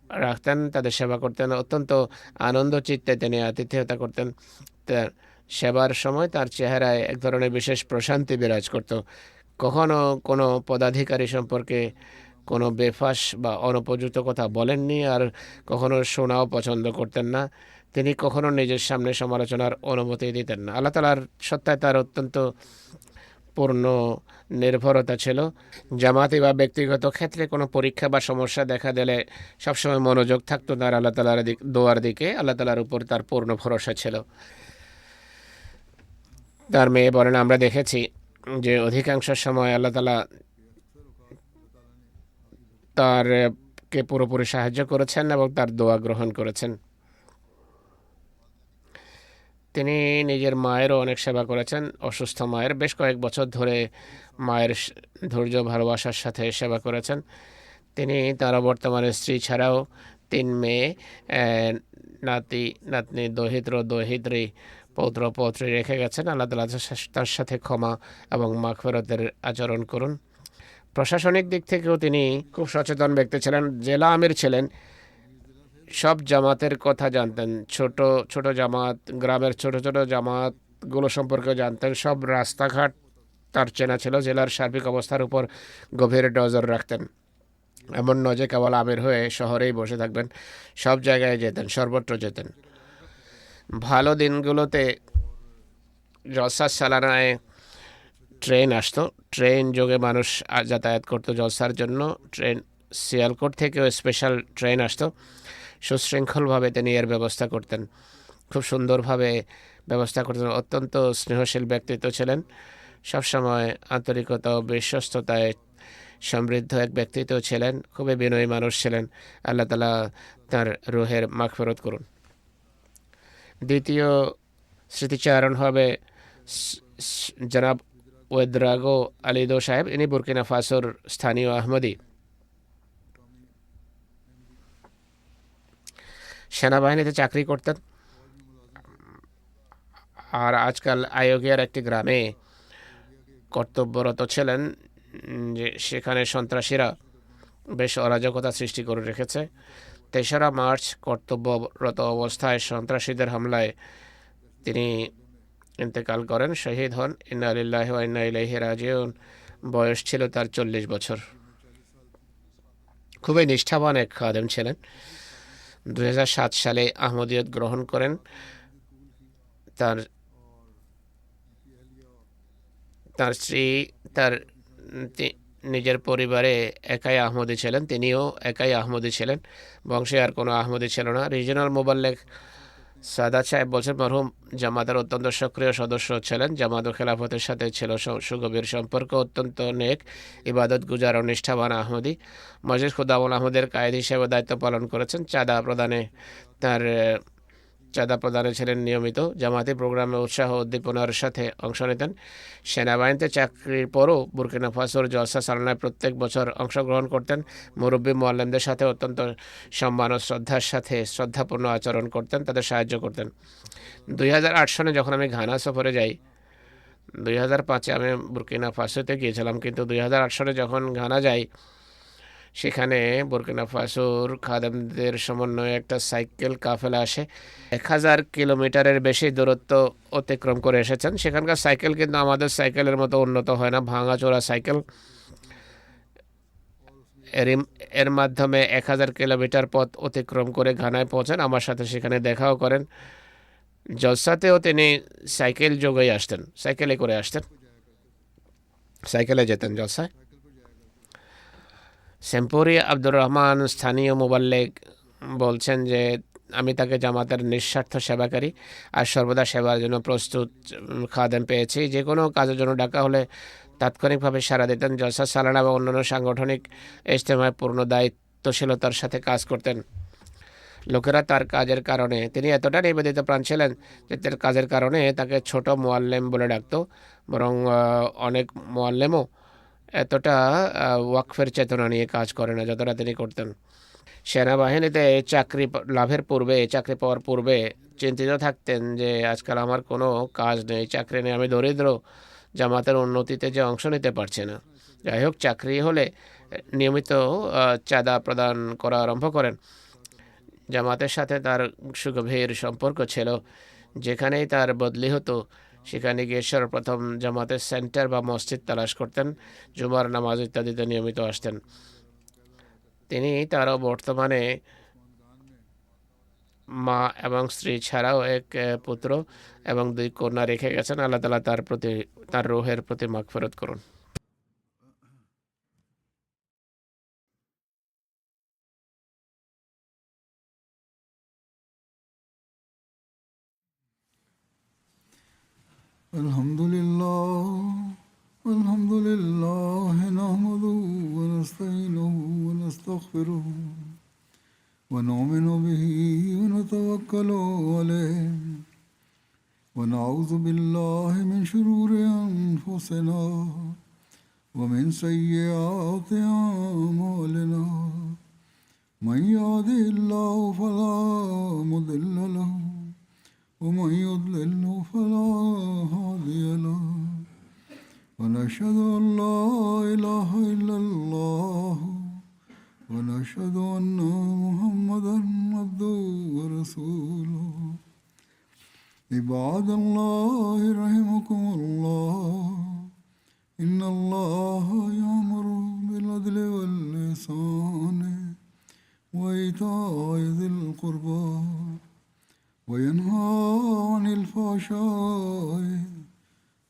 রাখতেন, তাদের সেবা করতেন। অত্যন্ত আনন্দ চিত্তে তিনি আতিথেয়তা করতেন। সেবার সময় তার চেহারায় এক ধরনের বিশেষ প্রশান্তি বিরাজ করত। কখনো কোনো পদাধিকারী সম্পর্কে কোনো বেফাস বা অনুপযুক্ত কথা বলেননি, আর কখনো শোনাও পছন্দ করতেন না। তিনি কখনো নিজের সামনে সমালোচনার অনুমতি দিতেন না। আল্লাহ তাআলার সত্তায় তার অত্যন্ত পূর্ণ নির্ভরতা ছিল। জামাতি বা ব্যক্তিগত ক্ষেত্রে কোনো পরীক্ষা বা সমস্যা দেখা দিলে সবসময় মনোযোগ থাকতো তার আল্লাহ তাআলার দোয়ার দিকে। আল্লাহ তাআলার উপর তার পূর্ণ ভরসা ছিল। তার মেয়ে বলেন, আমরা দেখেছি যে অধিকাংশ সময় আল্লাহ তাআলা তারকে পুরোপুরি সাহায্য করেছেন এবং তার দোয়া গ্রহণ করেছেন। তিনি নিজের মায়েরও অনেক সেবা করেছেন। অসুস্থ মায়ের বেশ কয়েক বছর ধরে মায়ের ধৈর্য ভালোবাসার সাথে সেবা করেছেন। তিনি তার বর্তমানে স্ত্রী ছাড়াও 3 মেয়ে, নাতি নাতনি, দহিত্র দহিত্রী, পৌত্র পৌত্রী রেখে গেছেন। আল্লাহ তাআলা তার সাথে ক্ষমা এবং মাগফিরাতের আচরণ করুন। প্রশাসনিক দিক থেকেও তিনি খুব সচেতন ব্যক্তি ছিলেন। জেলা আমির ছিলেন, সব জামাতের কথা জানতেন। ছোট ছোট জামাত, গ্রামের ছোট ছোট জামাতগুলো সম্পর্কে জানতেন। সব রাস্তাঘাট তার চেনা ছিল। জেলার সার্বিক অবস্থার উপর গভীর নজর রাখতেন। এমন নয় যে কেবল আমির হয়ে শহরেই বসে থাকবেন, সব জায়গায় যেতেন, সর্বত্র যেতেন। ভালো দিনগুলোতে জলসা সালানায় ট্রেন আসতো, ট্রেন যোগে মানুষ যাতায়াত করতো জলসার জন্য। ট্রেন সিয়ালকোট থেকেও স্পেশাল ট্রেন আসতো। সুশৃঙ্খলভাবে তিনি এর ব্যবস্থা করতেন, খুব সুন্দরভাবে ব্যবস্থা করতেন। অত্যন্ত স্নেহশীল ব্যক্তিত্ব ছিলেন, সবসময় আন্তরিকতা ও বিশ্বস্ততায় সমৃদ্ধ এক ব্যক্তিত্ব ছিলেন, খুবই বিনয়ী মানুষ ছিলেন। আল্লাহ তাআলা তার রুহের মাগফিরাত করুন। দ্বিতীয় স্মৃতিচারণ হবে জনাব ওয়েদ্রাগো আলিদো সাহেব। ইনি বুরকিনা ফাসোর স্থানীয় আহমদি। সেনাবাহিনীতে চাকরি করতেন আর আজকাল আয়োগিয়ার একটি গ্রামে কর্তব্যরত ছিলেন, যে সেখানে সন্ত্রাসীরা বেশ অরাজকতা সৃষ্টি করে রেখেছে। 3রা মার্চ কর্তব্যরত অবস্থায় সন্ত্রাসীদের হামলায় তিনি ইন্তেকাল করেন, শহীদ হন। ইন্না লিল্লাহি ওয়া ইন্না ইলাইহি রাজিউন। বয়স ছিল তার 40 বছর। খুবই নিষ্ঠাবান এক খাদেম ছিলেন। 2007 সালে আহমদিয়ত গ্রহণ করেন। তার তার স্ত্রী, তার নিজের পরিবারে একাই আহমদি ছিলেন, তিনিও একাই আহমদি ছিলেন, বংশে আর কোনো আহমদি ছিল না। রিজিনাল মোবাল্লেগ সাদাত সাহেব বলছেন, মরহুম জামাতের অত্যন্ত সক্রিয় সদস্য ছিলেন। জামাত ও খেলাফতের সাথে ছিল সুগভীর সম্পর্ক। অত্যন্ত নেক, ইবাদত গুজার ও নিষ্ঠাবান আহমদি। মসজিদ খুদাউল আহমদের কায়েদ হিসেবে দায়িত্ব পালন করেছেন। চাঁদা প্রদানে ছিলেন নিয়মিত। জামাতি প্রোগ্রামে উৎসাহ উদ্দীপনার সাথে অংশ নিতেন। সেনাবাহিনীতে চাকরির পরও বুরকিনা ফাসোর জলসা সালানায় প্রত্যেক বছর অংশগ্রহণ করতেন। মুরব্বী মোয়াল্লেমদের সাথে অত্যন্ত সম্মান ও শ্রদ্ধার সাথে শ্রদ্ধাপূর্ণ আচরণ করতেন, তাদের সাহায্য করতেন। 2008 সনে যখন আমি ঘানা সফরে যাই, 2005-এ আমি বুরকিনা ফাসোতে গিয়েছিলাম, কিন্তু 2008 সনে যখন ঘানা যাই, সেখানে বুরকিনা ফাসোর খাদেমদের সমন্বয়ে একটা সাইকেল কাফেলা আসে। 1000 কিলোমিটারের বেশি দূরত্ব অতিক্রম করে এসেছেন। সেখানকার সাইকেল কিন্তু আমাদের সাইকেলের মতো উন্নত হয় না, ভাঙাচোরা সাইকেল। এর মাধ্যমে 1000 কিলোমিটার পথ অতিক্রম করে ঘানায় পৌঁছান। আমার সাথে সেখানে দেখাও করেন। জলসাতেও তিনি সাইকেল যোগেই আসতেন, সাইকেলে করে আসতেন, সাইকেলে যেতেন জলসায়। সেম্পরি আব্দুর রহমান, স্থানীয় মোবাল্লেগ, বলছেন যে আমি তাকে জামাতের নিঃস্বার্থ সেবাকারী আর সর্বদা সেবার জন্য প্রস্তুত খাদেম পেয়েছি। যে কোনো কাজের জন্য ডাকা হলে তাৎক্ষণিকভাবে সাড়া দিতেন। জলসা সালানা এবং অন্যান্য সাংগঠনিক ইজতেমায় পূর্ণ দায়িত্বশীলতার সাথে কাজ করতেন। লোকেরা তার কাজের কারণে, তিনি এতটা নিবেদিত প্রাণ ছিলেন যে তার কাজের কারণে তাকে ছোট মোয়াল্লেম বলে ডাকত। বরং অনেক মোয়াল্লেমও এতটা ওয়াকফের চেতনা নিয়ে কাজ করে না যতটা তিনি করতেন। সেনাবাহিনীতে চাকরি পাওয়ার পূর্বে চিন্তিত থাকতেন যে আজকাল আমার কোনো কাজ নেই, চাকরি নেই, আমি দরিদ্র, জামাতের উন্নতিতে যে অংশ নিতে পারছে না। যাই হোক, চাকরি হলে নিয়মিত চাঁদা প্রদান করা আরম্ভ করেন। জামাতের সাথে তার সুগভীর সম্পর্ক ছিল। যেখানেই তার বদলি হতো সেখানে গিয়ে সর্বপ্রথম জামাতের সেন্টার বা মসজিদ তালাশ করতেন। জুমার নামাজ ইত্যাদিতে নিয়মিত আসতেন। তিনি তারও বর্তমানে মা এবং স্ত্রী ছাড়াও এক পুত্র এবং 2 কন্যা রেখে গেছেন। আল্লাহ তাআলা তার রূহের প্রতি মাগফিরাত করুন। الحمد لله ونستغفره ونؤمن به ونتوكل عليه ونعوذ بالله من شرور أنفسنا ومن سيئات أعمالنا من يهده الله فلا مضل له ومن يضلل فلا هادي له ونشهد أن لا إله إلا الله ونشهد أن محمدا عبده ورسوله عباد الله رحمكم الله إن الله يأمر بالعدل والإحسان وإيتاء ذي القربى وينهى عن الفحشاء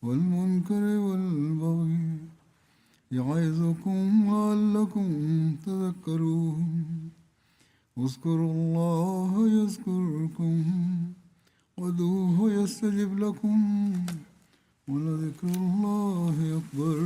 والمنكر والبغي يعظكم لعلكم تذكرون اذكروا الله يذكركم وادعوه يستجب لكم ولذكر الله أكبر